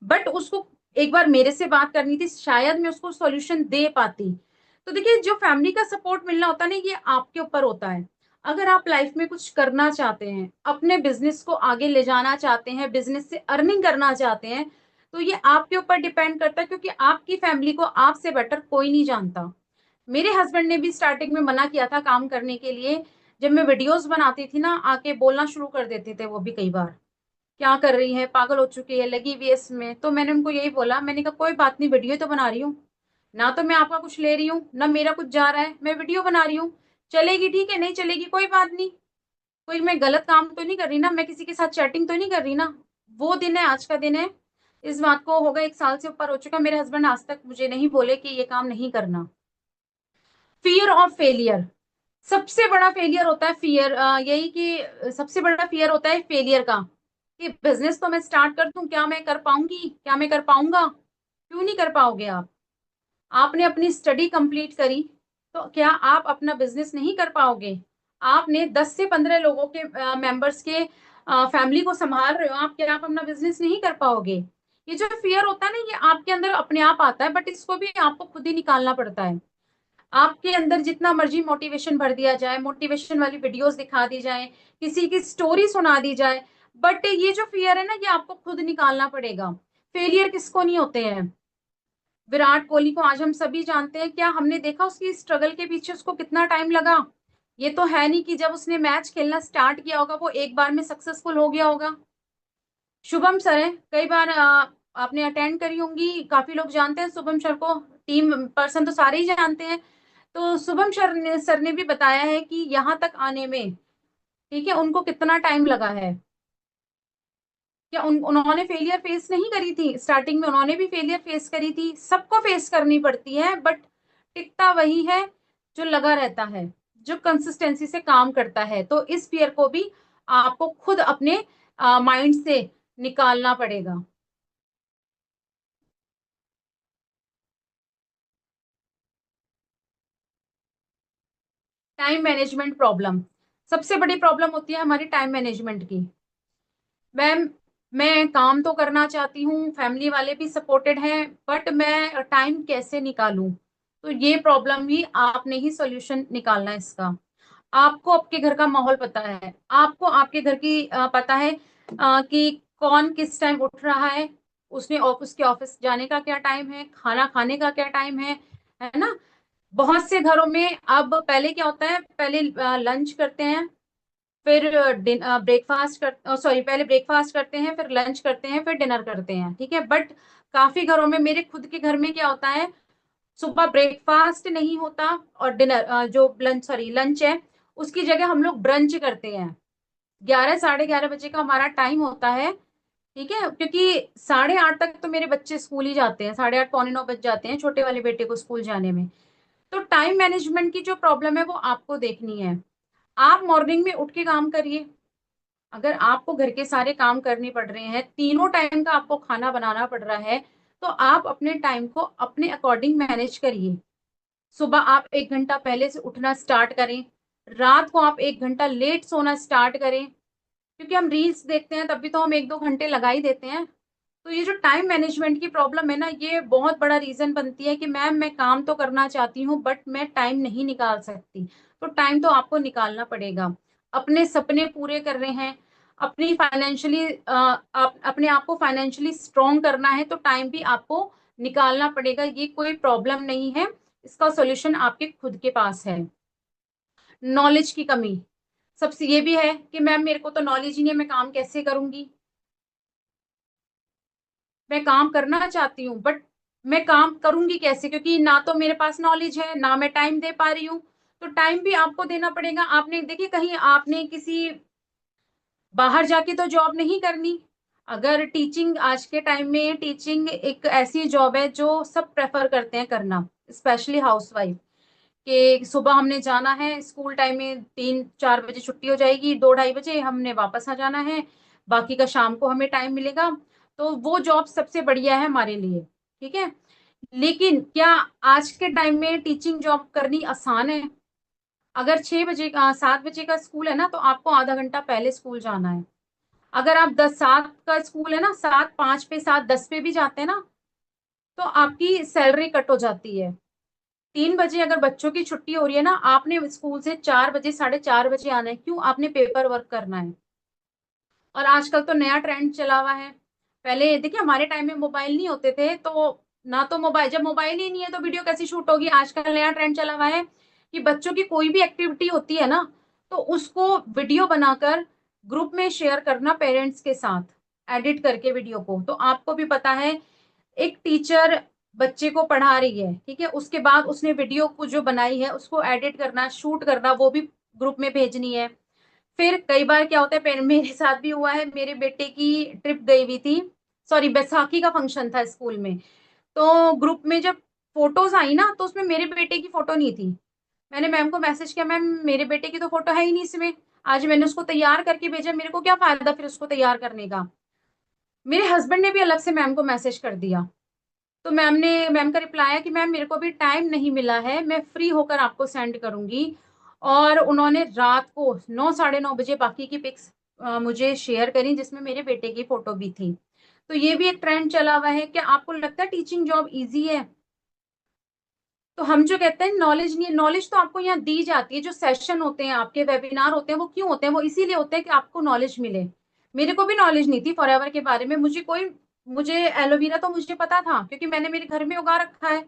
बट उसको एक बार मेरे से बात करनी थी, शायद मैं उसको सॉल्यूशन दे पाती। तो देखिए, जो फैमिली का सपोर्ट मिलना होता है ना, ये आपके ऊपर होता है। अगर आप लाइफ में कुछ करना चाहते हैं, अपने बिजनेस को आगे ले जाना चाहते हैं, बिजनेस से अर्निंग करना चाहते हैं, तो ये आपके ऊपर डिपेंड करता है, क्योंकि आपकी फैमिली को आपसे बेटर कोई नहीं जानता। मेरे हस्बैंड ने भी स्टार्टिंग में मना किया था काम करने के लिए। जब मैं वीडियोस बनाती थी ना, आके बोलना शुरू कर देते थे वो भी कई बार, क्या कर रही है, पागल हो चुकी है, लगी हुई है इसमें। तो मैंने उनको यही बोला, मैंने कहा कोई बात नहीं, वीडियो तो बना रही हूँ ना, तो मैं आपका कुछ ले रही हूँ ना, मेरा कुछ जा रहा है, मैं वीडियो बना रही हूँ। चलेगी ठीक है, नहीं चलेगी कोई बात नहीं। कोई मैं गलत काम तो नहीं कर रही ना, मैं किसी के साथ चैटिंग तो नहीं कर रही ना। वो दिन है, आज का दिन है। इस बात को होगा 1 साल से ऊपर हो चुका, मेरे हस्बैंड आज तक मुझे नहीं बोले कि ये काम नहीं करना। फियर ऑफ फेलियर, सबसे बड़ा फेलियर होता है फियर, यही कि सबसे बड़ा फियर होता है फेलियर का, कि बिजनेस तो मैं स्टार्ट कर दूं, क्या मैं कर पाऊंगी, क्या मैं कर पाऊंगा? क्यों नहीं कर पाओगे आप? आपने अपनी स्टडी कंप्लीट करी, तो क्या आप अपना बिजनेस नहीं कर पाओगे? आपने 10 से 15 लोगों के मेंबर्स के फैमिली को संभाल रहे हो आप, क्या आप अपना बिजनेस नहीं कर पाओगे? ये जो फियर होता है ना, ये आपके अंदर अपने आप आता है, बट इसको भी आपको खुद ही निकालना पड़ता है। आपके अंदर जितना मर्जी मोटिवेशन भर दिया जाए, मोटिवेशन वाली वीडियोस दिखा दी जाए, किसी की स्टोरी सुना दी जाए, बट ये जो फियर है ना, ये आपको खुद निकालना पड़ेगा। फेलियर किसको नहीं होते हैं? विराट कोहली को आज हम सभी जानते हैं, क्या हमने देखा उसकी स्ट्रगल के पीछे उसको कितना टाइम लगा? ये तो है नहीं कि जब उसने मैच खेलना स्टार्ट किया होगा वो एक बार में सक्सेसफुल हो गया होगा। शुभम सर है, कई बार आपने अटेंड करी होंगी, काफी लोग जानते हैं शुभम सर को, टीम पर्सन तो सारे ही जानते हैं। तो शुभम सर ने भी बताया है कि यहाँ तक आने में, ठीक है, उनको कितना टाइम लगा है। क्या उन्होंने फेलियर फेस नहीं करी थी? स्टार्टिंग में उन्होंने भी फेलियर फेस करी थी, सबको फेस करनी पड़ती है, बट टिकता वही है जो लगा रहता है, जो कंसिस्टेंसी से काम करता है। तो इस फियर को भी आपको खुद अपने माइंड से निकालना पड़ेगा। टाइम मैनेजमेंट प्रॉब्लम, सबसे बड़ी प्रॉब्लम होती है हमारी टाइम मैनेजमेंट की। मैम, मैं काम तो करना चाहती हूँ, फैमिली वाले भी सपोर्टेड हैं, बट मैं टाइम कैसे निकालूं? तो ये प्रॉब्लम भी आपने ही सॉल्यूशन निकालना है इसका। आपको आपके घर का माहौल पता है, आपको आपके घर की पता है कि कौन किस टाइम उठ रहा है, उसने ऑफिस के ऑफिस जाने का क्या टाइम है, खाना खाने का क्या टाइम है ना? बहुत से घरों में अब, पहले क्या होता है, पहले लंच करते हैं, फिर ब्रेकफास्ट कर सॉरी पहले ब्रेकफास्ट करते हैं, फिर लंच करते हैं, फिर डिनर करते हैं, ठीक है। बट काफी घरों में, मेरे खुद के घर में क्या होता है, सुबह ब्रेकफास्ट नहीं होता, और डिनर जो लंच सॉरी लंच है, उसकी जगह हम लोग ब्रंच करते हैं। 11 साढ़े 11 बजे का हमारा टाइम होता है, ठीक है, क्योंकि 8:30 तक तो मेरे बच्चे स्कूल ही जाते हैं, 8:30 पौने 9 बज जाते हैं छोटे वाले बेटे को स्कूल जाने में। तो टाइम मैनेजमेंट की जो प्रॉब्लम है वो आपको देखनी है। आप मॉर्निंग में उठ के काम करिए। अगर आपको घर के सारे काम करने पड़ रहे हैं, तीनों टाइम का आपको खाना बनाना पड़ रहा है, तो आप अपने टाइम को अपने अकॉर्डिंग मैनेज करिए। सुबह आप 1 घंटा पहले से उठना स्टार्ट करें, रात को आप 1 घंटा लेट सोना स्टार्ट करें, क्योंकि हम रील्स देखते हैं तब भी तो हम 1-2 घंटे लगा ही देते हैं। तो ये जो टाइम मैनेजमेंट की प्रॉब्लम है ना, ये बहुत बड़ा रीजन बनती है कि मैम मैं काम तो करना चाहती हूँ बट मैं टाइम नहीं निकाल सकती। तो टाइम तो आपको निकालना पड़ेगा। अपने सपने पूरे कर रहे हैं, अपनी फाइनेंशियली आप अपने आप को फाइनेंशियली स्ट्रोंग करना है, तो टाइम भी आपको निकालना पड़ेगा। ये कोई प्रॉब्लम नहीं है, इसका सॉल्यूशन आपके खुद के पास है। नॉलेज की कमी, सबसे ये भी है कि मैम मेरे को तो नॉलेज ही नहीं है, मैं काम कैसे करूंगी? मैं काम करना चाहती हूँ बट मैं काम करूंगी कैसे, क्योंकि ना तो मेरे पास नॉलेज है, ना मैं टाइम दे पा रही हूँ। तो टाइम भी आपको देना पड़ेगा। आपने देखिए, कहीं आपने किसी बाहर जाके तो जॉब नहीं करनी। अगर टीचिंग, आज के टाइम में टीचिंग एक ऐसी जॉब है जो सब प्रेफर करते हैं करना, स्पेशली हाउसवाइफ, कि सुबह हमने जाना है, स्कूल टाइम में 3-4 बजे छुट्टी हो जाएगी, 2-2:30 बजे हमने वापस आ जाना है, बाकी का शाम को हमें टाइम मिलेगा। तो वो जॉब सबसे बढ़िया है हमारे लिए। ठीक है। लेकिन क्या आज के टाइम में टीचिंग जॉब करनी आसान है? अगर 6 बजे का 7 बजे का स्कूल है ना, तो आपको आधा घंटा पहले स्कूल जाना है। अगर आप 10-7 का स्कूल है ना, 7:05 पे 7:10 पे भी जाते हैं ना, तो आपकी सैलरी कट हो जाती है। 3 बजे अगर बच्चों की छुट्टी हो रही है ना, आपने स्कूल से 4 बजे 4:30 बजे आना है। क्यों? आपने पेपर वर्क करना है। और आजकल तो नया ट्रेंड चला हुआ है। पहले देखिए, हमारे टाइम में मोबाइल नहीं होते थे, तो ना तो मोबाइल, जब मोबाइल ही नहीं है तो वीडियो कैसी शूट होगी। आजकल नया ट्रेंड चला हुआ है कि बच्चों की कोई भी एक्टिविटी होती है ना, तो उसको वीडियो बनाकर ग्रुप में शेयर करना पेरेंट्स के साथ, एडिट करके वीडियो को। तो आपको भी पता है, एक टीचर बच्चे को पढ़ा रही है, ठीक है, उसके बाद उसने वीडियो को जो बनाई है उसको एडिट करना, शूट करना, वो भी ग्रुप में भेजनी है। फिर कई बार क्या होता है, मेरे साथ भी हुआ है, मेरे बेटे की ट्रिप गई हुई थी, सॉरी बैसाखी का फंक्शन था स्कूल में। तो ग्रुप में जब फोटोज आई ना, तो उसमें मेरे बेटे की फोटो नहीं थी। मैंने मैम को मैसेज किया, मैम मेरे बेटे की तो फोटो है ही नहीं इसमें। आज मैंने उसको तैयार करके भेजा, मेरे को क्या फायदा फिर उसको तैयार करने का। मेरे हस्बैंड ने भी अलग से मैम को मैसेज कर दिया। तो मैम का रिप्लाई है कि मैम मेरे को अभी टाइम नहीं मिला है, मैं फ्री होकर आपको सेंड करूंगी। और उन्होंने रात को 9-9:30 बजे बाकी की पिक्स मुझे शेयर करी, जिसमें मेरे बेटे की फोटो भी थी। तो ये भी एक ट्रेंड चला हुआ है। क्या आपको लगता है टीचिंग जॉब इजी है? तो हम जो कहते हैं नॉलेज नहीं है, नॉलेज तो आपको यहाँ दी जाती है। जो सेशन होते हैं, आपके वेबिनार होते हैं, वो क्यों होते हैं? वो इसीलिए होते हैं कि आपको नॉलेज मिले। मेरे को भी नॉलेज नहीं थी फॉरएवर के बारे में। मुझे एलोवेरा तो मुझे पता था, क्योंकि मैंने मेरे घर में उगा रखा है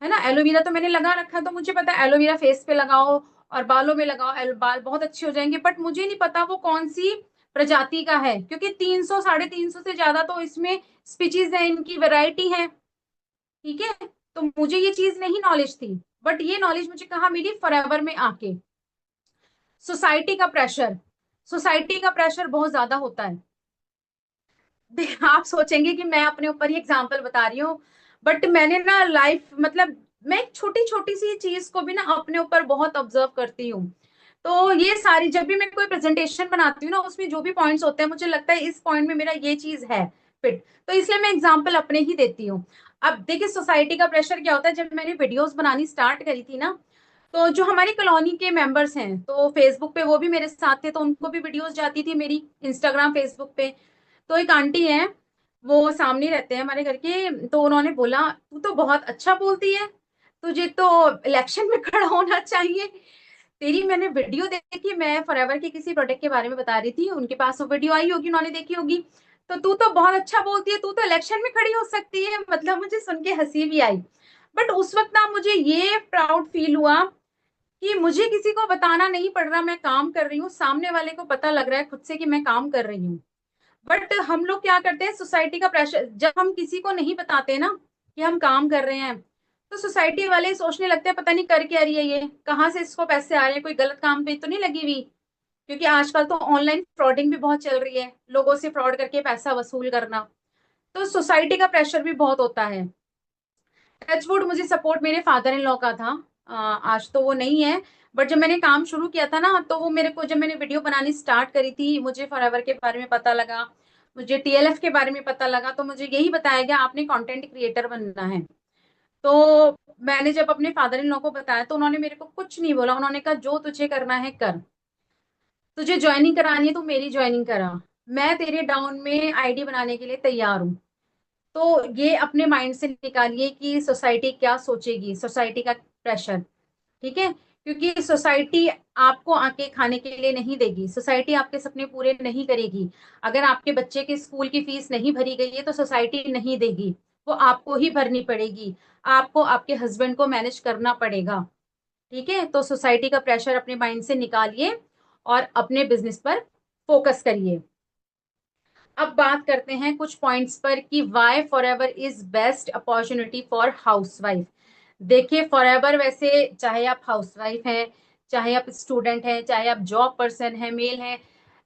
ना। एलोवेरा तो मैंने लगा रखा है, तो मुझे पता है एलोवेरा फेस पे लगाओ और बालों में लगाओ, बाल बहुत अच्छे हो जाएंगे। बट मुझे नहीं पता वो कौन सी प्रजाति का है, क्योंकि 300-350 से ज्यादा तो इसमें स्पीचीज है, इनकी वैरायटी है। ठीक है। तो मुझे ये चीज नहीं नॉलेज थी। बट ये नॉलेज मुझे कहाँ मिली? फॉरएवर में आके। सोसाइटी का प्रेशर, सोसाइटी का प्रेशर बहुत ज्यादा होता है। आप सोचेंगे कि मैं अपने ऊपर ही एग्जांपल बता रही हूँ, बट मैंने ना लाइफ, मतलब मैं एक छोटी छोटी सी चीज को भी ना अपने ऊपर बहुत ऑब्जर्व करती हूँ। तो ये सारी, जब भी मैं कोई प्रेजेंटेशन बनाती हूँ ना, उसमें जो भी पॉइंट्स होते हैं, मुझे लगता है इस पॉइंट में मेरा ये चीज है फिट, तो इसलिए मैं एग्जाम्पल अपने ही देती हूँ। अब देखिए, सोसाइटी का प्रेशर क्या होता है। जब मैंने वीडियोस बनानी स्टार्ट करी थी ना, तो जो हमारी कॉलोनी के मेंबर्स हैं, तो फेसबुक पे वो भी मेरे साथ थे, तो उनको भी वीडियोस जाती थी मेरी, इंस्टाग्राम फेसबुक पे। तो एक आंटी है, वो सामने रहते हैं हमारे घर के, तो उन्होंने बोला, तू तो बहुत अच्छा बोलती है, तुझे तो इलेक्शन में खड़ा होना चाहिए। तेरी मैंने वीडियो देखी, मैं फॉरएवर के किसी प्रोडक्ट के बारे में बता रही थी, उनके पास वो वीडियो आई होगी, उन्होंने देखी होगी। तो तू तो बहुत अच्छा बोलती है, तू तो इलेक्शन में खड़ी हो सकती है। मतलब मुझे सुन के हंसी भी आई। बट उस वक्त ना मुझे ये प्राउड फील हुआ कि मुझे किसी को बताना नहीं पड़ रहा मैं काम कर रही हूँ, सामने वाले को पता लग रहा है खुद से कि मैं काम कर रही हूँ। बट हम लोग क्या करते हैं, सोसाइटी का प्रेशर, जब हम किसी को नहीं बताते ना कि हम काम कर रहे हैं, तो सोसाइटी वाले सोचने लगते हैं पता नहीं कर क्या रही है ये, कहाँ से इसको पैसे आ रहे हैं, कोई गलत काम पे तो नहीं लगी हुई। क्योंकि आजकल तो ऑनलाइन फ्रॉडिंग भी बहुत चल रही है, लोगों से फ्रॉड करके पैसा वसूल करना। तो सोसाइटी का प्रेशर भी बहुत होता है। टचवुड मुझे सपोर्ट मेरे फादर इन लॉ का था। आज तो वो नहीं है। बट जब मैंने काम शुरू किया था ना, तो वो मेरे को, जब मैंने वीडियो बनानी स्टार्ट करी थी, मुझे फॉरएवर के बारे में पता लगा, मुझे टीएलएफ के बारे में पता लगा, तो मुझे यही बताया गया आपने कंटेंट क्रिएटर बनना है। तो मैंने जब अपने फादर इन लॉ को बताया, तो उन्होंने मेरे को कुछ नहीं बोला। उन्होंने कहा जो तुझे करना है कर, तुझे ज्वाइनिंग करानी है तो मेरी ज्वाइनिंग करा, मैं तेरे डाउन में आईडी बनाने के लिए तैयार हूँ। तो ये अपने माइंड से निकालिए कि सोसाइटी क्या सोचेगी, सोसाइटी का प्रेशर। ठीक है। क्योंकि सोसाइटी आपको आके खाने के लिए नहीं देगी, सोसाइटी आपके सपने पूरे नहीं करेगी। अगर आपके बच्चे के स्कूल की फीस नहीं भरी गई है, तो सोसाइटी नहीं देगी, वो आपको ही भरनी पड़ेगी। आपको आपके हस्बैंड को मैनेज करना पड़ेगा। ठीक है। तो सोसाइटी का प्रेशर अपने माइंड से निकालिए और अपने बिजनेस पर फोकस करिए। अब बात करते हैं कुछ पॉइंट्स पर कि why forever is best opportunity for housewife. देखिए फॉरएवर वैसे चाहे आप हाउसवाइफ हैं, चाहे आप स्टूडेंट हैं, चाहे आप जॉब पर्सन हैं, मेल हैं,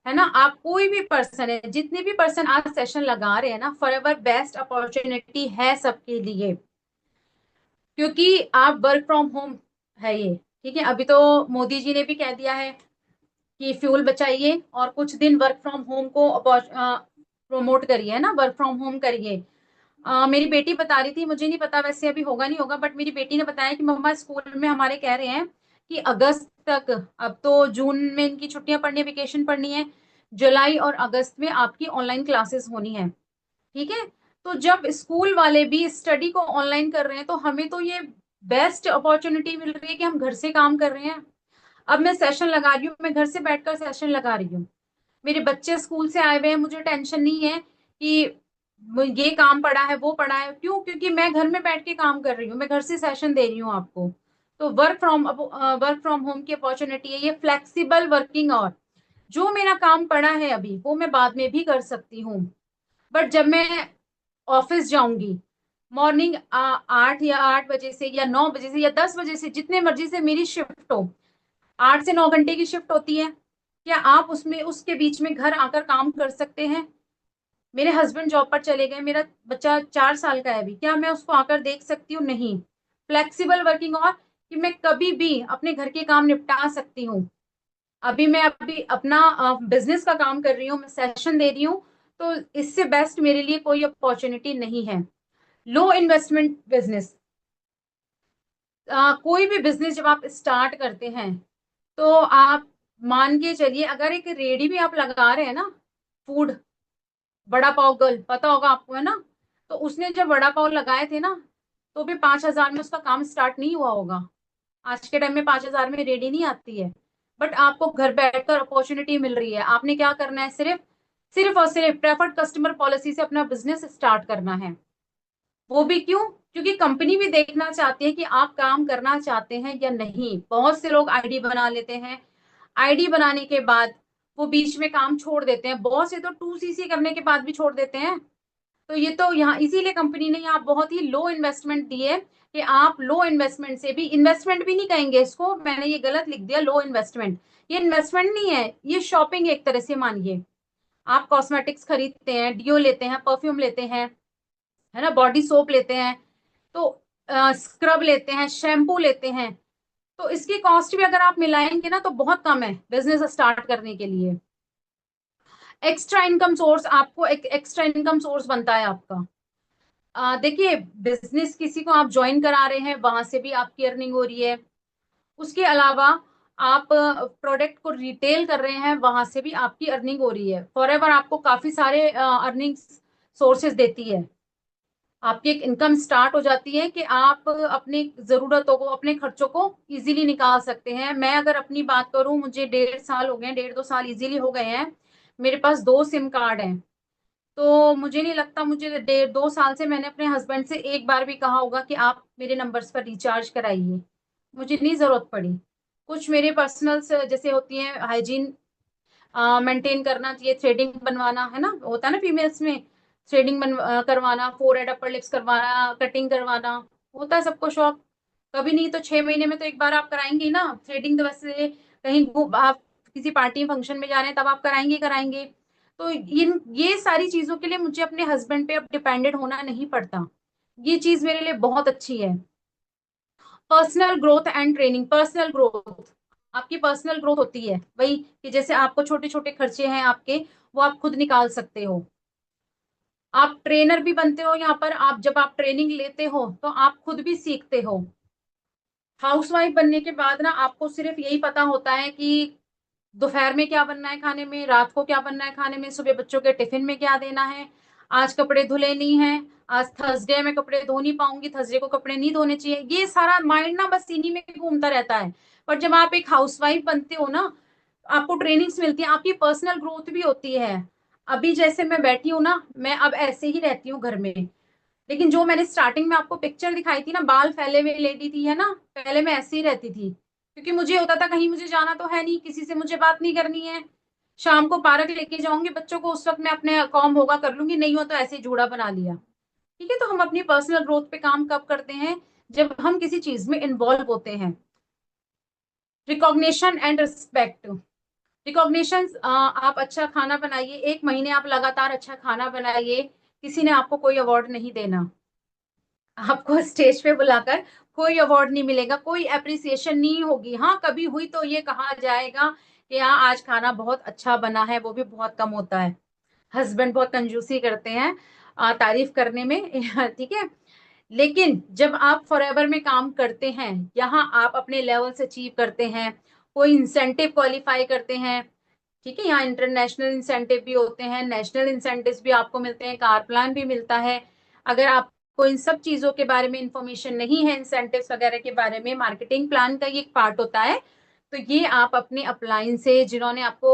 है ना, आप कोई भी पर्सन है, जितने भी पर्सन आज सेशन लगा रहे हैं ना, फॉरएवर बेस्ट अपॉर्चुनिटी है सबके लिए। क्योंकि आप वर्क फ्रॉम होम है ये, ठीक है। अभी तो मोदी जी ने भी कह दिया है कि फ्यूल बचाइए और कुछ दिन वर्क फ्रॉम होम को प्रमोट करिए, है ना, वर्क फ्रॉम होम करिए। मेरी बेटी बता रही थी, मुझे नहीं पता वैसे अभी होगा नहीं होगा, बट मेरी बेटी ने बताया कि मम्मा स्कूल में हमारे कह रहे हैं कि अगस्त तक, अब तो जून में इनकी छुट्टियां पड़नी है, वेकेशन पड़नी है, जुलाई और अगस्त में आपकी ऑनलाइन क्लासेस होनी है, ठीक है। तो जब स्कूल वाले भी स्टडी को ऑनलाइन कर रहे हैं तो हमें तो ये बेस्ट अपॉर्चुनिटी मिल रही है कि हम घर से काम कर रहे हैं। अब मैं सेशन लगा रही हूँ, मैं घर से बैठकर सेशन लगा रही हूँ, मेरे बच्चे स्कूल से आए हुए हैं, मुझे टेंशन नहीं है कि ये काम पड़ा है वो पड़ा है, क्यों, क्योंकि मैं घर में बैठ के काम कर रही हूँ, मैं घर से सेशन दे रही हूँ आपको। तो वर्क फ्रॉम होम की अपॉर्चुनिटी है ये, फ्लेक्सिबल वर्किंग। और जो मेरा काम पड़ा है अभी वो मैं बाद में भी कर सकती हूँ, बट जब मैं ऑफिस जाऊंगी मॉर्निंग 8 या 8 बजे से या 9 बजे से या 10 बजे से, जितने मर्जी से मेरी शिफ्ट हो, 8 से 9 घंटे की शिफ्ट होती है, क्या आप उसमें उसके बीच में घर आकर काम कर सकते हैं? मेरे हस्बैंड जॉब पर चले गए, मेरा बच्चा 4 साल का है अभी, क्या मैं उसको आकर देख सकती हूँ? नहीं। फ्लेक्सिबल वर्किंग, और कि मैं कभी भी अपने घर के काम निपटा सकती हूँ। मैं अभी अपना बिजनेस का काम कर रही हूँ, मैं सेशन दे रही हूँ, तो इससे बेस्ट मेरे लिए कोई अपॉर्चुनिटी नहीं है। लो इन्वेस्टमेंट बिजनेस, कोई भी बिजनेस जब आप स्टार्ट करते हैं तो आप मान के चलिए, अगर एक रेडी भी आप लगा रहे हैं ना, फूड, बड़ा पाव गर्ल पता होगा आपको, है ना, तो उसने जब वड़ा पाव लगाए थे ना, तो भी 5,000 में उसका काम स्टार्ट नहीं हुआ होगा। आज के टाइम में 5,000 में रेडी नहीं आती है, बट आपको घर बैठकर अपॉर्चुनिटी मिल रही है। आपने क्या करना है, सिर्फ सिर्फ और सिर्फ प्रेफर्ड कस्टमर पॉलिसी से अपना बिजनेस स्टार्ट करना है। वो भी क्यों? क्योंकि कंपनी भी देखना चाहती है कि आप काम करना चाहते हैं या नहीं। बहुत से लोग आईडी बना लेते हैं, आईडी बनाने के बाद वो बीच में काम छोड़ देते हैं, बहुत से तो 2CC करने के बाद भी छोड़ देते हैं। तो ये तो यहाँ इसीलिए कंपनी ने यहाँ बहुत ही लो इन्वेस्टमेंट दी है कि आप लो इन्वेस्टमेंट से भी, इन्वेस्टमेंट भी नहीं कहेंगे इसको, मैंने ये गलत लिख दिया, लो इन्वेस्टमेंट। ये इन्वेस्टमेंट नहीं है, ये शॉपिंग एक तरह से मानिए। आप कॉस्मेटिक्स खरीदते हैं, डियो लेते हैं, परफ्यूम लेते हैं, है ना, बॉडी सोप लेते हैं, तो स्क्रब लेते हैं, शैम्पू लेते हैं, तो इसकी कॉस्ट भी अगर आप मिलाएंगे ना तो बहुत कम है बिजनेस स्टार्ट करने के लिए। एक्स्ट्रा इनकम सोर्स, आपको एक एक्स्ट्रा इनकम सोर्स बनता है आपका। देखिए, बिजनेस किसी को आप ज्वाइन करा रहे हैं, वहां से भी आपकी अर्निंग हो रही है। उसके अलावा आप प्रोडक्ट को रिटेल कर रहे हैं, वहां से भी आपकी अर्निंग हो रही है। फॉरएवर आपको काफी सारे अर्निंग सोर्सेज देती है। आपकी एक इनकम स्टार्ट हो जाती है कि आप अपनी जरूरतों को, अपने खर्चों को इजीली निकाल सकते हैं। मैं अगर अपनी बात करूं, मुझे 1.5 साल हो गए, 1.5-2 साल इजीली हो गए हैं। मेरे पास 2 सिम कार्ड हैं, तो मुझे नहीं लगता, मुझे 1.5-2 साल से मैंने अपने हस्बैंड से एक बार भी कहा होगा कि आप मेरे नंबर्स पर रिचार्ज कराइए। मुझे नहीं जरूरत पड़ी। कुछ मेरे पर्सनल जैसे होती है हाइजीन मेंटेन करना चाहिए, थ्रेडिंग बनवाना, है ना, होता है ना फीमेल्स में, थ्रेडिंग करवाना, फोरहेड अपर लिप्स करवाना, कटिंग करवाना, होता है सबको शौक। कभी नहीं तो 6 महीने में तो एक बार आप कराएंगे ना थ्रेडिंग। तो वैसे कहीं आप किसी पार्टी फंक्शन में जा रहे हैं तब आप कराएंगे ही कराएंगे। तो ये सारी चीजों के लिए मुझे अपने हस्बैंड पे अब डिपेंडेंट होना नहीं पड़ता। ये चीज मेरे लिए बहुत अच्छी है। Personal growth and training, personal growth, आपकी पर्सनल ग्रोथ होती है वही कि जैसे आपको छोटे छोटे खर्चे हैं आपके, वो आप खुद निकाल सकते हो। आप ट्रेनर भी बनते हो यहाँ पर, आप जब आप ट्रेनिंग लेते हो तो आप खुद भी सीखते हो। हाउसवाइफ बनने के बाद ना आपको सिर्फ यही पता होता है कि दोपहर में क्या बनना है खाने में, रात को क्या बनना है खाने में, सुबह बच्चों के टिफिन में क्या देना है, आज कपड़े धुले नहीं हैं, आज थर्सडे में कपड़े धो नहीं पाऊंगी, थर्सडे को कपड़े नहीं धोने चाहिए। ये सारा माइंड ना बस इन्हीं में घूमता रहता है। पर जब आप एक हाउसवाइफ बनते हो ना, आपको ट्रेनिंग्स मिलती है, आपकी पर्सनल ग्रोथ भी होती है। अभी जैसे मैं बैठी हूँ ना, मैं अब ऐसे ही रहती हूँ घर में, लेकिन जो मैंने स्टार्टिंग में आपको पिक्चर दिखाई थी ना, बाल फैले हुए लेडी थी, है ना, पहले मैं ऐसे ही रहती थी, क्योंकि मुझे होता था कहीं मुझे जाना तो है नहीं, किसी से मुझे बात नहीं करनी है, शाम को पार्क लेके जाऊंगी बच्चों को, उस वक्त मैं अपने काम होगा कर लूंगी, नहीं हो तो ऐसे ही जूड़ा बना लिया। ठीक है, तो हम अपनी पर्सनल ग्रोथ पे काम कब करते हैं? जब हम किसी चीज में इन्वॉल्व होते हैं। Recognition and respect. रिकॉग्निशन, आप अच्छा खाना बनाइए, 1 महीने आप लगातार अच्छा खाना बनाइए, किसी ने आपको कोई अवार्ड नहीं देना। आपको स्टेज पे बुलाकर कोई अवार्ड नहीं मिलेगा, कोई अप्रिसिएशन नहीं होगी। हाँ, कभी हुई तो ये कहा जाएगा कि हाँ आज खाना बहुत अच्छा बना है, वो भी बहुत कम होता है। हस्बैंड बहुत कंजूसी करते हैं तारीफ करने में ठीक है। लेकिन जब आप फॉरएवर में काम करते हैं, यहाँ आप अपने लेवल से अचीव करते हैं, कोई इंसेंटिव क्वालिफाई करते हैं, ठीक है, यहाँ इंटरनेशनल इंसेंटिव भी होते हैं, नेशनल इंसेंटिव भी आपको मिलते हैं, कार प्लान भी मिलता है। अगर आपको इन सब चीजों के बारे में इंफॉर्मेशन नहीं है, इंसेंटिव्स वगैरह के बारे में, मार्केटिंग प्लान का ये एक पार्ट होता है। तो ये आप अपने अपलाइन से, जिन्होंने आपको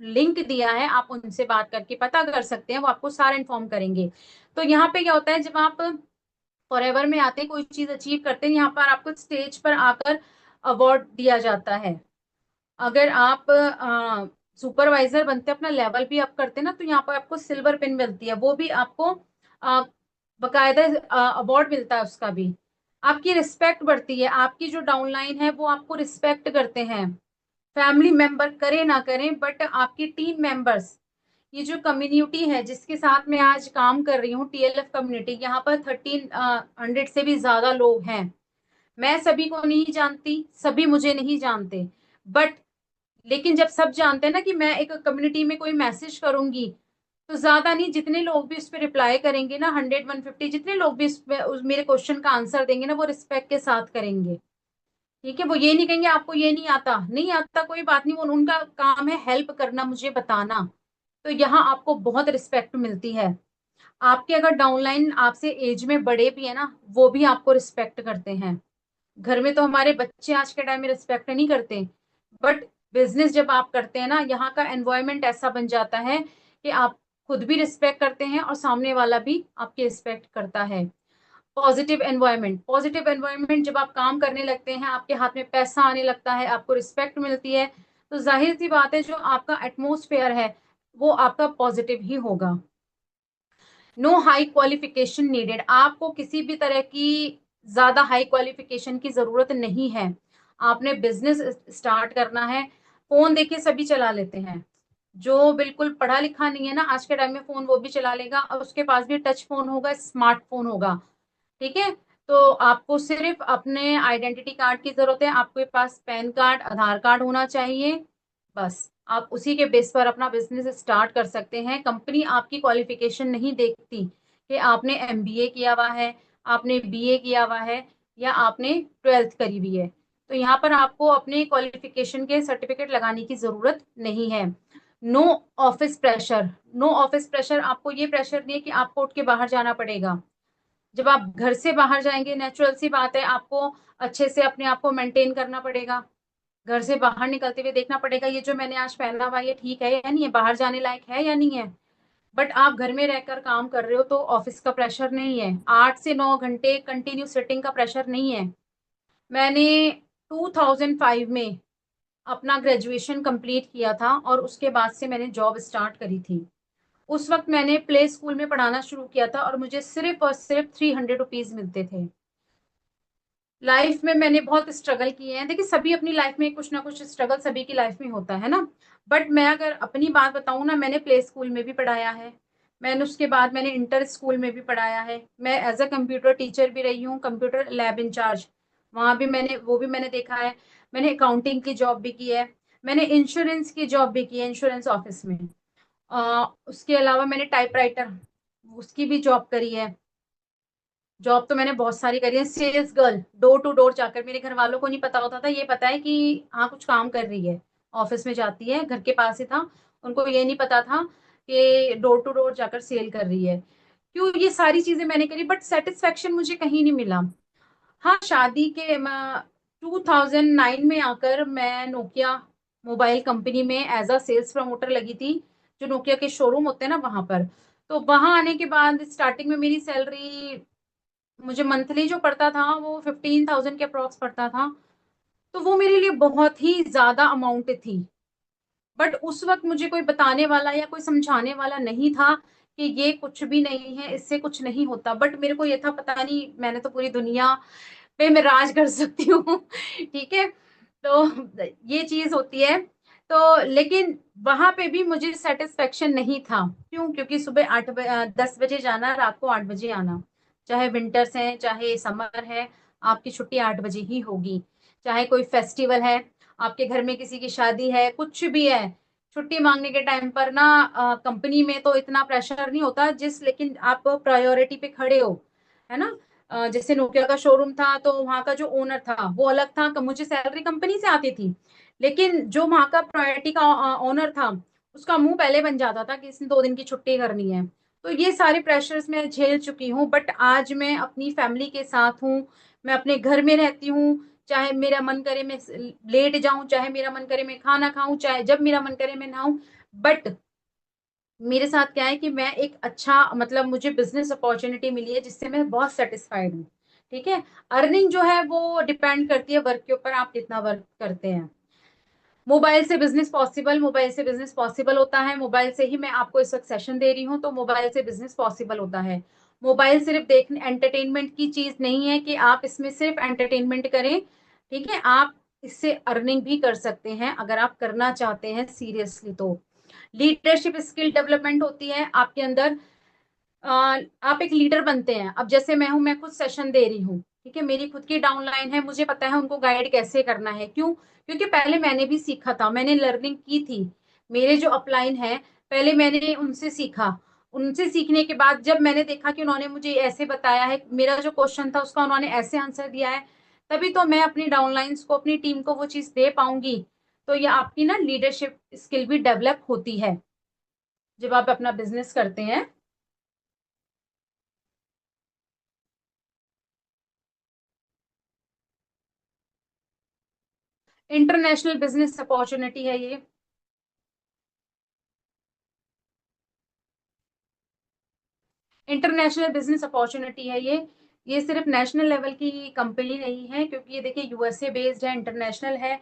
लिंक दिया है, आप उनसे बात करके पता कर सकते हैं, वो आपको सारा इन्फॉर्म करेंगे। तो यहाँ पे क्या होता है, जब आप फॉरएवर में आते हैं, कोई चीज अचीव करते हैं, यहाँ पर आपको स्टेज पर आकर अवार्ड दिया जाता है। अगर आप सुपरवाइजर बनते अपना लेवल भी अप करते ना, तो यहाँ पर आपको सिल्वर पिन मिलती है, वो भी आपको अ, बकायदा अवार्ड मिलता है उसका भी। आपकी रिस्पेक्ट बढ़ती है, आपकी जो डाउनलाइन है वो आपको रिस्पेक्ट करते हैं। फैमिली मेंबर करे ना करें, बट आपकी टीम मेंबर्स, ये जो कम्युनिटी है जिसके साथ मैं आज काम कर रही हूँ, टीएलएफ कम्युनिटी, यहाँ पर 1300 से भी ज्यादा लोग हैं। मैं सभी को नहीं जानती, सभी मुझे नहीं जानते, बट लेकिन जब सब जानते हैं ना कि मैं एक कम्युनिटी में कोई मैसेज करूंगी, तो ज्यादा नहीं, जितने लोग भी उस पर रिप्लाई करेंगे ना, 100 150 जितने लोग भी मेरे क्वेश्चन का आंसर देंगे ना, वो रिस्पेक्ट के साथ करेंगे। ठीक है, वो ये नहीं कहेंगे आपको ये नहीं आता, नहीं आता कोई बात नहीं, वो उनका काम है हेल्प करना, मुझे बताना। तो यहाँ आपको बहुत रिस्पेक्ट मिलती है। आपके अगर डाउनलाइन आपसे एज में बड़े भी है ना, वो भी आपको रिस्पेक्ट करते हैं। घर में तो हमारे बच्चे आज के टाइम में रिस्पेक्ट नहीं करते, बट बिजनेस जब आप करते हैं ना, यहाँ का एनवायरनमेंट ऐसा बन जाता है कि आप खुद भी रिस्पेक्ट करते हैं और सामने वाला भी आपकी रिस्पेक्ट करता है। पॉजिटिव एनवायरनमेंट, पॉजिटिव एनवायरनमेंट, जब आप काम करने लगते हैं, आपके हाथ में पैसा आने लगता है, आपको रिस्पेक्ट मिलती है, तो जाहिर सी बात है जो आपका एटमोस्फेयर है वो आपका पॉजिटिव ही होगा। नो हाई क्वालिफिकेशन नीडेड, आपको किसी भी तरह की ज्यादा हाई क्वालिफिकेशन की जरूरत नहीं है। आपने बिजनेस स्टार्ट करना है, फोन देखिए सभी चला लेते हैं। जो बिल्कुल पढ़ा लिखा नहीं है ना, आज के टाइम में फोन वो भी चला लेगा, और उसके पास भी टच फोन होगा, स्मार्टफोन होगा। ठीक है, तो आपको सिर्फ अपने आइडेंटिटी कार्ड की जरूरत है, आपके पास पैन कार्ड, आधार कार्ड होना चाहिए, बस आप उसी के बेस पर अपना बिजनेस स्टार्ट कर सकते हैं। कंपनी आपकी क्वालिफिकेशन नहीं देखती कि आपने एमबीए किया हुआ है, आपने बीए किया हुआ है, या आपने 12th करी हुई है। तो यहाँ पर आपको अपने क्वालिफिकेशन के सर्टिफिकेट लगाने की जरूरत नहीं है। No office pressure, no office pressure, आपको ये प्रेशर नहीं है कि आपको उठ के बाहर जाना पड़ेगा। जब आप घर से बाहर जाएंगे, नेचुरल सी बात है, आपको अच्छे से अपने आप को मेंटेन करना पड़ेगा। घर से बाहर निकलते हुए देखना पड़ेगा ये जो मैंने आज पहना हुआ ये ठीक है या नहीं है, बाहर जाने लायक है या नहीं है। बट आप घर में रहकर काम कर रहे हो तो ऑफिस का प्रेशर नहीं है, 8 से 9 घंटे कंटिन्यू सिटिंग का प्रेशर नहीं है। मैंने 2005 में अपना ग्रेजुएशन कंप्लीट किया था, और उसके बाद से मैंने जॉब स्टार्ट करी थी। उस वक्त मैंने प्ले स्कूल में पढ़ाना शुरू किया था, और मुझे सिर्फ और सिर्फ 300 रुपीज मिलते थे। लाइफ में मैंने बहुत स्ट्रगल किए हैं, देखिए सभी अपनी लाइफ में कुछ ना कुछ स्ट्रगल सभी की लाइफ में होता है ना। बट मैं अगर अपनी बात बताऊं ना, मैंने प्ले स्कूल में भी पढ़ाया है, मैंने उसके बाद मैंने इंटर स्कूल में भी पढ़ाया है, मैं एज अ कंप्यूटर टीचर भी रही हूँ, कंप्यूटर लैब इंचार्ज, वहां भी मैंने वो भी मैंने देखा है। मैंने अकाउंटिंग की जॉब भी की है, मैंने इंश्योरेंस की जॉब भी की है, इंश्योरेंस ऑफिस में। उसके अलावा मैंने टाइपराइटर उसकी भी जॉब करी है। जॉब तो मैंने बहुत सारी करी है, sales girl, door to door जाकर, मेरे घर वालों को नहीं पता होता था, ये पता है कि हाँ कुछ काम कर रही है, ऑफिस में जाती है, घर के पास ही था। उनको ये नहीं पता था कि डोर टू डोर जाकर सेल कर रही है। क्यों, ये सारी चीजें मैंने करी, बट सेटिस्फेक्शन मुझे कहीं नहीं मिला। हाँ, शादी के 2009 में आकर मैं नोकिया मोबाइल कंपनी में एज अ सेल्स प्रमोटर लगी थी, जो नोकिया के शोरूम होते हैं ना वहां पर। तो वहां आने के बाद स्टार्टिंग में मेरी सैलरी, मुझे मंथली जो पड़ता था वो 15,000 के अप्रॉक्स पड़ता था। तो वो मेरे लिए बहुत ही ज्यादा अमाउंट थी। बट उस वक्त मुझे कोई बताने वाला या कोई समझाने वाला नहीं था कि ये कुछ भी नहीं है, इससे कुछ नहीं होता। बट मेरे को ये था, पता नहीं, मैंने तो पूरी दुनिया पे मैं राज कर सकती हूँ। ठीक है, तो ये चीज होती है। तो लेकिन वहां पे भी मुझे सेटिस्फेक्शन नहीं था। क्यों? क्योंकि सुबह 10 बजे जाना, रात को 8 बजे आना। चाहे विंटर्स है चाहे समर है, आपकी छुट्टी 8 बजे ही होगी। चाहे कोई फेस्टिवल है, आपके घर में किसी की शादी है, कुछ भी है, छुट्टी मांगने के टाइम पर ना कंपनी में तो इतना प्रेशर नहीं होता, लेकिन आप प्रायोरिटी पे खड़े हो, है ना। जैसे नोकिया का शोरूम था तो वहां का जो ओनर था वो अलग था, मुझे सैलरी कंपनी से आती थी, लेकिन जो वहां का प्रायोरिटी का ओनर था, उसका मुंह पहले बन जाता था कि इसने 2 दिन की छुट्टी करनी है। तो ये सारे प्रेशर्स मैं झेल चुकी हूँ, बट आज मैं अपनी फैमिली के साथ हूँ। मैं अपने घर में रहती हूँ। चाहे मेरा मन करे मैं लेट जाऊं, चाहे मेरा मन करे मैं खाना खाऊं, चाहे जब मेरा मन करे मैं नहाऊं। बट मेरे साथ क्या है कि मैं एक अच्छा, मतलब मुझे बिजनेस अपॉर्चुनिटी मिली है जिससे मैं बहुत सेटिस्फाइड हूँ। ठीक है। अर्निंग जो है वो डिपेंड करती है वर्क के ऊपर, आप कितना वर्क करते हैं। मोबाइल से बिजनेस पॉसिबल होता है। मोबाइल से ही मैं आपको इस वक्त सेशन दे रही हूँ, तो मोबाइल से बिजनेस पॉसिबल होता है। मोबाइल सिर्फ देखने एंटरटेनमेंट की चीज नहीं है कि आप इसमें सिर्फ एंटरटेनमेंट करें। ठीक है, आप इससे अर्निंग भी कर सकते हैं अगर आप करना चाहते हैं सीरियसली तो। लीडरशिप स्किल डेवलपमेंट होती है आपके अंदर। आप एक लीडर बनते हैं। अब जैसे मैं हूं, मैं खुद सेशन दे रही हूँ, ठीक है, मेरी खुद की डाउनलाइन है, मुझे पता है उनको गाइड कैसे करना है। क्यों? क्योंकि पहले मैंने भी सीखा था, मैंने लर्निंग की थी। मेरे जो अपलाइन है, पहले मैंने उनसे सीखा। उनसे सीखने के बाद जब मैंने देखा कि उन्होंने मुझे ऐसे बताया है, मेरा जो क्वेश्चन था उसका उन्होंने ऐसे आंसर दिया है, तभी तो मैं अपनी डाउनलाइंस को, अपनी टीम को वो चीज दे पाऊंगी। तो ये आपकी ना लीडरशिप स्किल भी डेवलप होती है जब आप अपना बिजनेस करते हैं। इंटरनेशनल बिजनेस अपॉर्चुनिटी है ये। इंटरनेशनल बिजनेस अपॉर्चुनिटी है ये सिर्फ नेशनल लेवल की कंपनी नहीं है, क्योंकि ये देखिए यूएसए बेस्ड है, इंटरनेशनल है।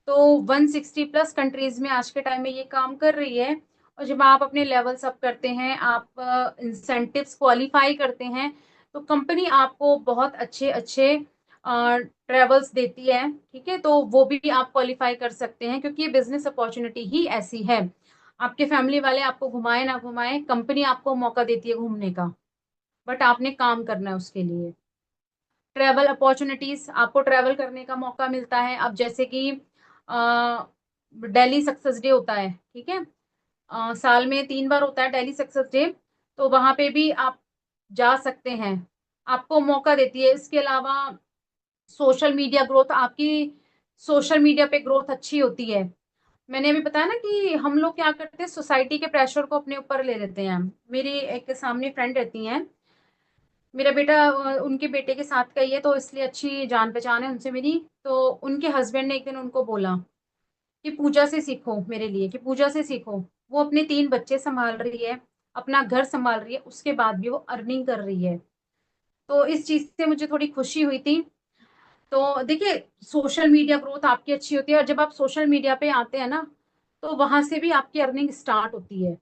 तो 160+ कंट्रीज में आज के टाइम में ये काम कर रही है। और जब आप अपने लेवल्स अप करते हैं, आप इंसेंटिव्स क्वालिफाई करते हैं, तो कंपनी आपको बहुत अच्छे अच्छे ट्रेवल्स देती है। ठीक है, तो वो भी आप क्वालिफाई कर सकते हैं, क्योंकि ये बिजनेस अपॉर्चुनिटी ही ऐसी है। आपके फैमिली वाले आपको घुमाए ना घुमाए, कंपनी आपको मौका देती है घूमने का, बट आपने काम करना है उसके लिए। ट्रैवल अपॉर्चुनिटीज, आपको ट्रैवल करने का मौका मिलता है। अब जैसे कि दिल्ली सक्सेस डे होता है, ठीक है, साल में 3 बार होता है दिल्ली सक्सेस डे, तो वहां पे भी आप जा सकते हैं, आपको मौका देती है। इसके अलावा सोशल मीडिया ग्रोथ, आपकी सोशल मीडिया पे ग्रोथ अच्छी होती है। मैंने अभी बताया ना कि हम लोग क्या करते हैं, सोसाइटी के प्रेशर को अपने ऊपर ले लेते हैं। मेरी एक सामने फ्रेंड रहती हैं, मेरा बेटा उनके बेटे के साथ का ही है, तो इसलिए अच्छी जान पहचान है उनसे मेरी। तो उनके हस्बैंड ने एक दिन उनको बोला कि पूजा से सीखो मेरे लिए, कि पूजा से सीखो। वो अपने 3 बच्चे संभाल रही है, अपना घर संभाल रही है, उसके बाद भी वो अर्निंग कर रही है। तो इस चीज से मुझे थोड़ी खुशी हुई थी। तो देखिए, सोशल मीडिया ग्रोथ आपकी अच्छी होती है, और जब आप सोशल मीडिया पे आते हैं ना, तो वहां से भी आपकी अर्निंग स्टार्ट होती है।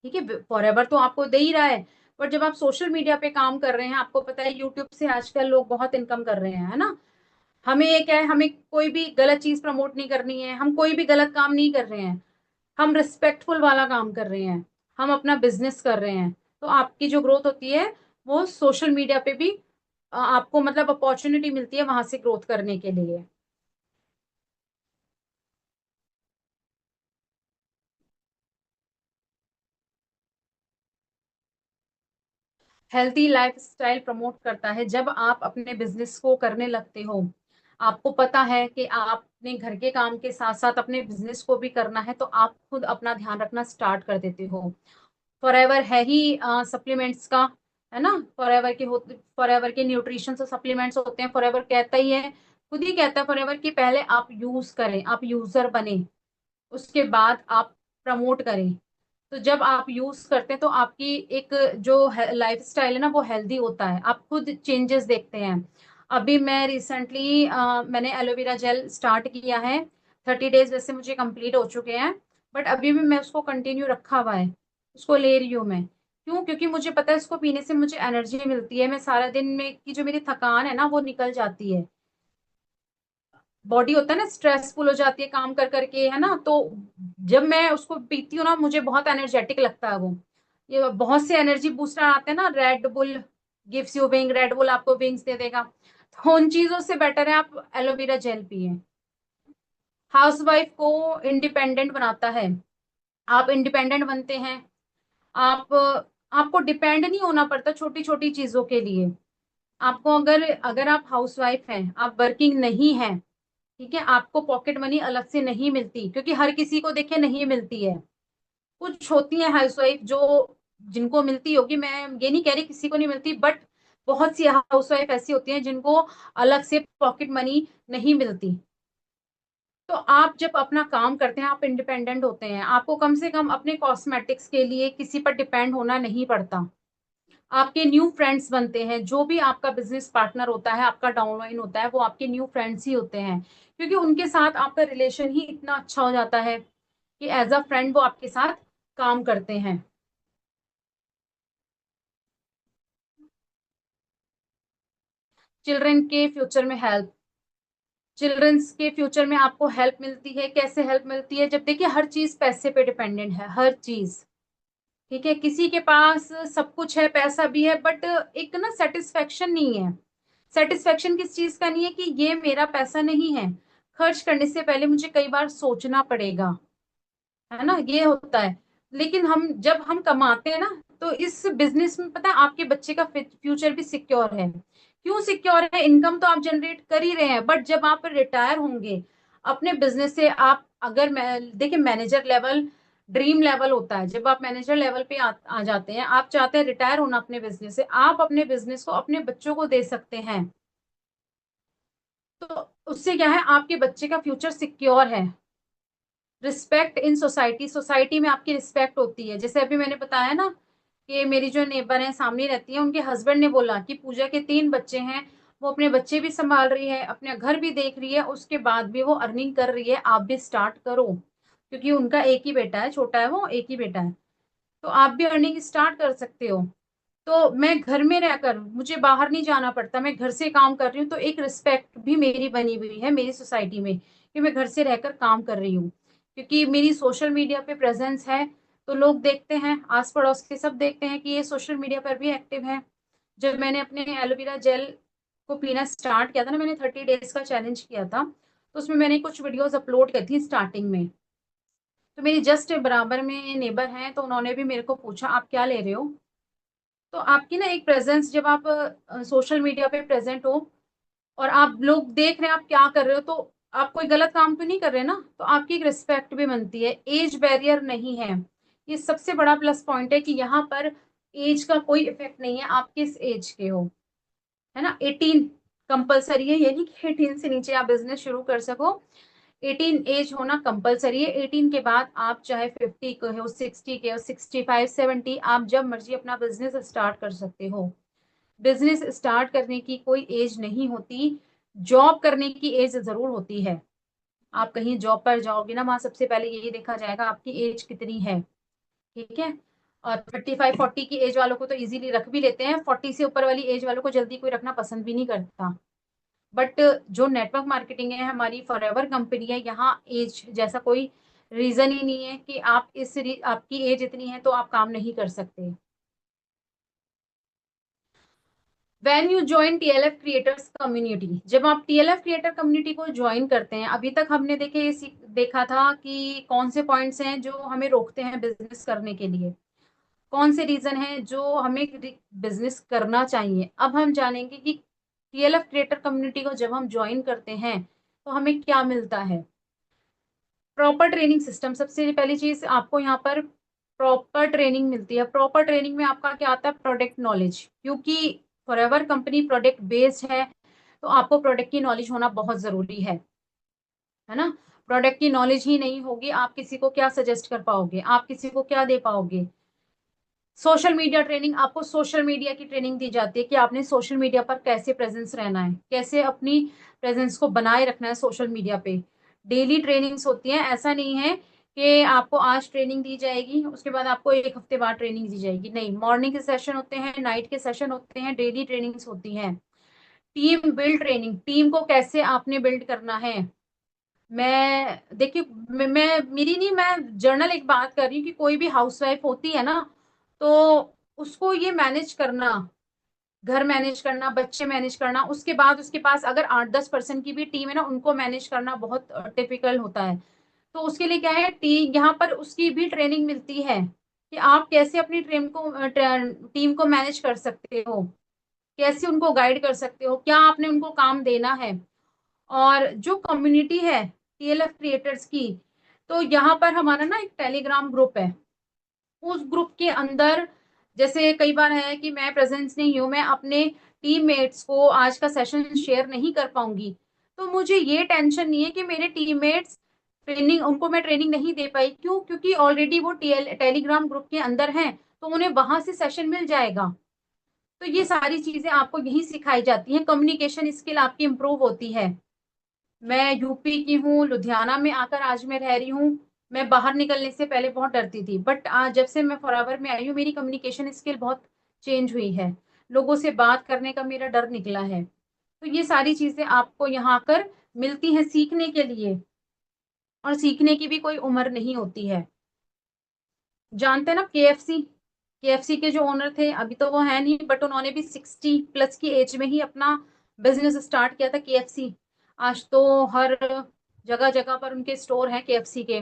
ठीक है, फॉर एवर तो आपको दे ही रहा है, पर जब आप सोशल मीडिया पे काम कर रहे हैं, आपको पता है यूट्यूब से आजकल लोग बहुत इनकम कर रहे हैं, है ना। हमें ये क्या है, हमें कोई भी गलत चीज प्रमोट नहीं करनी है, हम कोई भी गलत काम नहीं कर रहे हैं, हम रिस्पेक्टफुल वाला काम कर रहे हैं, हम अपना बिजनेस कर रहे हैं। तो आपकी जो ग्रोथ होती है वो सोशल मीडिया पे भी आपको मतलब अपॉर्चुनिटी मिलती है वहां से ग्रोथ करने के लिए। हेल्थी लाइफस्टाइल प्रमोट करता है जब आप अपने बिजनेस को करने लगते हो। आपको पता है कि आपने घर के काम के साथ साथ अपने बिजनेस को भी करना है, तो आप खुद अपना ध्यान रखना स्टार्ट कर देते हो। फॉरएवर है ही सप्लीमेंट्स का, है ना। फॉरएवर के न्यूट्रिशन से सप्लीमेंट्स होते हैं। फॉरएवर कहता ही है, खुद ही कहता है फॉरएवर कि पहले आप यूज करें, आप यूजर बने, उसके बाद आप प्रमोट करें। तो जब आप यूज करते हैं तो आपकी एक जो लाइफ स्टाइल है ना वो हेल्दी होता है, आप खुद चेंजेस देखते हैं। अभी मैं रिसेंटली मैंने एलोवेरा जेल स्टार्ट किया है, 30 डेज वैसे मुझे कंप्लीट हो चुके हैं, बट अभी भी मैं उसको कंटिन्यू रखा हुआ है, उसको ले रही हूँ मैं। क्यों? क्योंकि मुझे पता है इसको पीने से मुझे एनर्जी मिलती है, मैं सारा दिन में की जो मेरी थकान है ना वो निकल जाती है। बॉडी होता है ना स्ट्रेसफुल हो जाती है काम कर करके, है ना, तो जब मैं उसको पीती हूँ ना मुझे बहुत एनर्जेटिक लगता है वो। ये बहुत से एनर्जी बूस्टर आते हैं ना, red bull gives you wing, red bull आपको विंग्स दे देगा, तो उन चीजों से बेटर है आप एलोवेरा जेल पिए। हाउसवाइफ को इंडिपेंडेंट बनाता है, आप इंडिपेंडेंट बनते हैं। आप आपको डिपेंड नहीं होना पड़ता छोटी छोटी चीजों के लिए। आपको अगर अगर आप हाउसवाइफ हैं, आप वर्किंग नहीं हैं, ठीक है, आपको पॉकेट मनी अलग से नहीं मिलती, क्योंकि हर किसी को देखे नहीं मिलती है। कुछ होती है हाउसवाइफ जो जिनको मिलती होगी, मैं ये नहीं कह रही किसी को नहीं मिलती, बट बहुत सी हाउसवाइफ ऐसी होती हैं जिनको अलग से पॉकेट मनी नहीं मिलती। तो आप जब अपना काम करते हैं, आप इंडिपेंडेंट होते हैं, आपको कम से कम अपने कॉस्मेटिक्स के लिए किसी पर डिपेंड होना नहीं पड़ता। आपके न्यू फ्रेंड्स बनते हैं, जो भी आपका बिजनेस पार्टनर होता है, आपका डाउनलाइन होता है, वो आपके न्यू फ्रेंड्स ही होते हैं, क्योंकि उनके साथ आपका रिलेशन ही इतना अच्छा हो जाता है कि एज अ फ्रेंड वो आपके साथ काम करते हैं। चिल्ड्रन के फ्यूचर में हेल्प, चिल्ड्रंस के फ्यूचर में आपको हेल्प मिलती है। कैसे हेल्प मिलती है? जब देखिए हर चीज पैसे पे डिपेंडेंट है, हर चीज, ठीक है, किसी के पास सब कुछ है, पैसा भी है, बट एक ना सेटिस्फेक्शन नहीं है। सेटिस्फेक्शन किस चीज का नहीं है? कि ये मेरा पैसा नहीं है, खर्च करने से पहले मुझे कई बार सोचना पड़ेगा, है ना, ये होता है। लेकिन हम जब हम कमाते हैं ना, तो इस बिजनेस में पता है आपके बच्चे का फ्यूचर भी सिक्योर है। क्यों सिक्योर है? इनकम तो आप जनरेट कर ही रहे हैं, बट जब आप रिटायर होंगे अपने बिजनेस से, आप अगर मैं देखिए मैनेजर लेवल ड्रीम लेवल होता है, जब आप मैनेजर लेवल पे आ जाते हैं, आप चाहते हैं रिटायर होना अपने बिजनेस से, आप अपने बिजनेस को अपने बच्चों को दे सकते हैं। तो उससे क्या है, आपके बच्चे का फ्यूचर सिक्योर है। रिस्पेक्ट इन सोसाइटी, सोसाइटी में आपकी रिस्पेक्ट होती है। जैसे अभी मैंने बताया ना कि मेरी जो नेबर है सामने रहती है, उनके हस्बैंड ने बोला कि पूजा के 3 बच्चे हैं, वो अपने बच्चे भी संभाल रही है, अपने घर भी देख रही है, उसके बाद भी वो अर्निंग कर रही है, आप भी स्टार्ट करो। क्योंकि उनका एक ही बेटा है, छोटा है वो, एक ही बेटा है, तो आप भी अर्निंग स्टार्ट कर सकते हो। तो मैं घर में रहकर, मुझे बाहर नहीं जाना पड़ता, मैं घर से काम कर रही हूँ, तो एक रिस्पेक्ट भी मेरी बनी हुई है मेरी सोसाइटी में कि मैं घर से रहकर काम कर रही हूँ। क्योंकि मेरी सोशल मीडिया पे प्रेजेंस है, तो लोग देखते हैं, आस पड़ोस के सब देखते हैं कि ये सोशल मीडिया पर भी एक्टिव है। जब मैंने अपने एलोवेरा जेल को पीना स्टार्ट किया था ना, मैंने 30 डेज का चैलेंज किया था, तो उसमें मैंने कुछ वीडियोस अपलोड की थी स्टार्टिंग में। तो मेरी जस्ट बराबर में नेबर हैं, तो उन्होंने भी मेरे को पूछा आप क्या ले रहे हो। तो आपकी ना एक प्रेजेंस, जब आप सोशल मीडिया पे प्रेजेंट हो और आप लोग देख रहे हैं आप क्या कर रहे हो, तो आप कोई गलत काम तो नहीं कर रहे ना, तो आपकी एक रिस्पेक्ट भी बनती है। एज बैरियर नहीं है, ये सबसे बड़ा प्लस पॉइंट है कि यहाँ पर एज का कोई इफेक्ट नहीं है, आप किस एज के हो, है ना। 18 कंपलसरी है, ये नहीं कि 18 से नीचे आप बिजनेस शुरू कर सको। 18 एज होना कंपलसरी है। 18 के बाद आप चाहे 50 के हो, 60 के हो, 65, 70, आप जब मर्जी अपना बिजनेस स्टार्ट कर सकते हो। बिजनेस स्टार्ट करने की कोई एज नहीं होती, जॉब करने की एज जरूर होती है। आप कहीं जॉब पर जाओगे ना, वहां सबसे पहले यही देखा जाएगा आपकी एज कितनी है, ठीक है। और 35, 40 की एज वालों को तो इजीली रख भी लेते हैं, 40 से ऊपर वाली एज वालों को जल्दी कोई रखना पसंद भी नहीं करता। बट जो नेटवर्क मार्केटिंग है, हमारी फॉरएवर कंपनी है, यहाँ एज जैसा कोई रीजन ही नहीं है कि आप आपकी एज इतनी है तो आप काम नहीं कर सकते। When you join TLF creators community, जब आप टीएलएफ क्रिएटर कम्युनिटी को ज्वाइन करते हैं, अभी तक हमने देखा था कि कौन से पॉइंट्स हैं जो हमें रोकते हैं बिजनेस करने के लिए, कौन से रीजन हैं जो हमें बिजनेस करना चाहिए। अब हम जानेंगे कि टीएलएफ क्रिएटर कम्युनिटी को जब हम ज्वाइन करते हैं तो हमें क्या मिलता है। प्रॉपर ट्रेनिंग सिस्टम, सबसे पहली चीज आपको यहाँ पर प्रॉपर ट्रेनिंग मिलती है। प्रॉपर ट्रेनिंग में आपका क्या आता है? प्रोडक्ट नॉलेज, क्योंकि फॉरएवर कंपनी प्रोडक्ट बेस्ड है, तो आपको प्रोडक्ट की नॉलेज होना बहुत जरूरी है ना। प्रोडक्ट की नॉलेज ही नहीं होगी, आप किसी को क्या सजेस्ट कर पाओगे, आप किसी को क्या दे पाओगे। सोशल मीडिया ट्रेनिंग, आपको सोशल मीडिया की ट्रेनिंग दी जाती है कि आपने सोशल मीडिया पर कैसे प्रेजेंस रहना है, कैसे अपनी प्रेजेंस को बनाए रखना है सोशल मीडिया पे। डेली ट्रेनिंग्स होती हैं। ऐसा नहीं है कि आपको आज ट्रेनिंग दी जाएगी उसके बाद आपको एक हफ्ते बाद ट्रेनिंग दी जाएगी, नहीं, मॉर्निंग के सेशन होते हैं, नाइट के सेशन होते हैं, डेली ट्रेनिंग्स होती हैं। टीम बिल्ड ट्रेनिंग, टीम को कैसे आपने बिल्ड करना है। मैं देखिए, मैं मेरी नहीं, मैं जर्नल एक बात कर रही हूँ कि कोई भी हाउसवाइफ होती है ना, तो उसको ये मैनेज करना, घर मैनेज करना, बच्चे मैनेज करना, उसके बाद उसके पास अगर 8-10 पर्सन की भी टीम है ना, उनको मैनेज करना बहुत टिपिकल होता है। तो उसके लिए क्या है, टीम यहाँ पर उसकी भी ट्रेनिंग मिलती है कि आप कैसे अपनी टीम को मैनेज कर सकते हो, कैसे उनको गाइड कर सकते हो, क्या आपने उनको काम देना है। और जो कम्युनिटी है टीएलएफ क्रिएटर्स की, तो यहाँ पर हमारा ना एक टेलीग्राम ग्रुप है। उस ग्रुप के अंदर जैसे कई बार है कि मैं प्रेजेंस नहीं हूँ, मैं अपने टीममेट्स को आज का सेशन शेयर नहीं कर पाऊंगी, तो मुझे ये टेंशन नहीं है कि मेरे टीममेट्स ट्रेनिंग, उनको मैं ट्रेनिंग नहीं दे पाई, क्यों, क्योंकि ऑलरेडी वो टेलीग्राम ग्रुप के अंदर हैं, तो उन्हें वहां से सेशन मिल जाएगा। तो ये सारी चीजें आपको यही सिखाई जाती हैं, कम्युनिकेशन स्किल आपकी इंप्रूव होती है। मैं यूपी की हूँ, लुधियाना में आकर आज मैं रह रही हूँ। मैं बाहर निकलने से पहले बहुत डरती थी, बट आज जब से मैं फॉरएवर में आई हूँ, मेरी कम्युनिकेशन स्किल बहुत चेंज हुई है। लोगों से बात करने का मेरा डर निकला है। तो ये सारी चीजें आपको यहाँ आकर मिलती हैं सीखने के लिए, और सीखने की भी कोई उम्र नहीं होती है। जानते हैं ना केएफसी, केएफसी के जो ओनर थे, अभी तो वो है नहीं, बट उन्होंने भी 60+ की एज में ही अपना बिजनेस स्टार्ट किया था, केएफसी। आज तो हर जगह जगह पर उनके स्टोर हैं केएफसी के।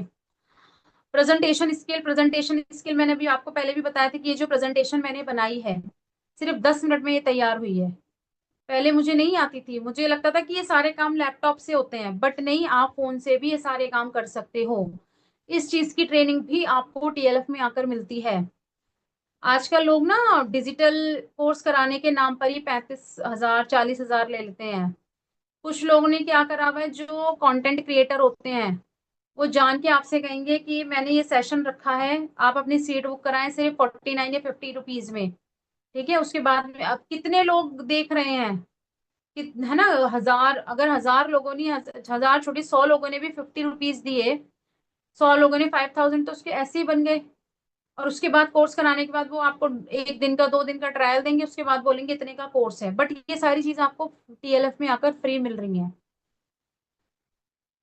प्रेजेंटेशन स्किल मैंने भी आपको पहले भी बताया था कि ये जो प्रेजेंटेशन मैंने बनाई है, सिर्फ 10 मिनट में ये तैयार हुई है। पहले मुझे नहीं आती थी, मुझे लगता था कि ये सारे काम लैपटॉप से होते हैं, बट नहीं, आप फोन से भी ये सारे काम कर सकते हो। इस चीज की ट्रेनिंग भी आपको टीएलएफ में आकर मिलती है। आजकल लोग ना डिजिटल कोर्स कराने के नाम पर ही 35,000 40,000 ले लेते हैं। कुछ लोगों ने क्या करा हुआ है, जो कंटेंट क्रिएटर होते हैं, वो जान के आपसे कहेंगे कि मैंने ये सेशन रखा है, आप अपनी सीट बुक कराएं सिर्फ 49 या 50 रुपीज में। ठीक है, उसके बाद में अब कितने लोग देख रहे हैं, है ना, हजार, अगर 1000 लोगों ने, 1000 छोटी 100 लोगों ने भी 50 रुपीज दिए, 100 लोगों ने 5000, तो उसके ऐसे ही बन गए। और उसके बाद कोर्स कराने के बाद वो आपको 1 दिन का 2 दिन का ट्रायल देंगे, उसके बाद बोलेंगे इतने का कोर्स है, बट ये सारी चीज आपको टीएलएफ में आकर फ्री मिल रही है।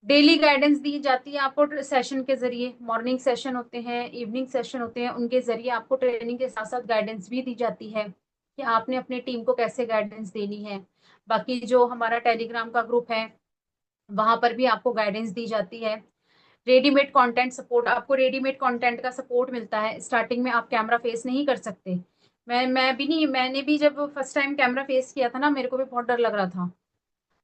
डेली गाइडेंस दी जाती है आपको सेशन के जरिए, मॉर्निंग सेशन होते हैं, इवनिंग सेशन होते हैं, उनके जरिए आपको ट्रेनिंग के साथ साथ गाइडेंस भी दी जाती है कि आपने अपनी टीम को कैसे गाइडेंस देनी है। बाकी जो हमारा टेलीग्राम का ग्रुप है, वहां पर भी आपको गाइडेंस दी जाती है। रेडीमेड कंटेंट सपोर्ट, आपको रेडीमेड कंटेंट का सपोर्ट मिलता है। स्टार्टिंग में आप कैमरा फेस नहीं कर सकते। मैं भी नहीं, मैंने भी जब फर्स्ट टाइम कैमरा फेस किया था ना, मेरे को भी बहुत डर लग रहा था।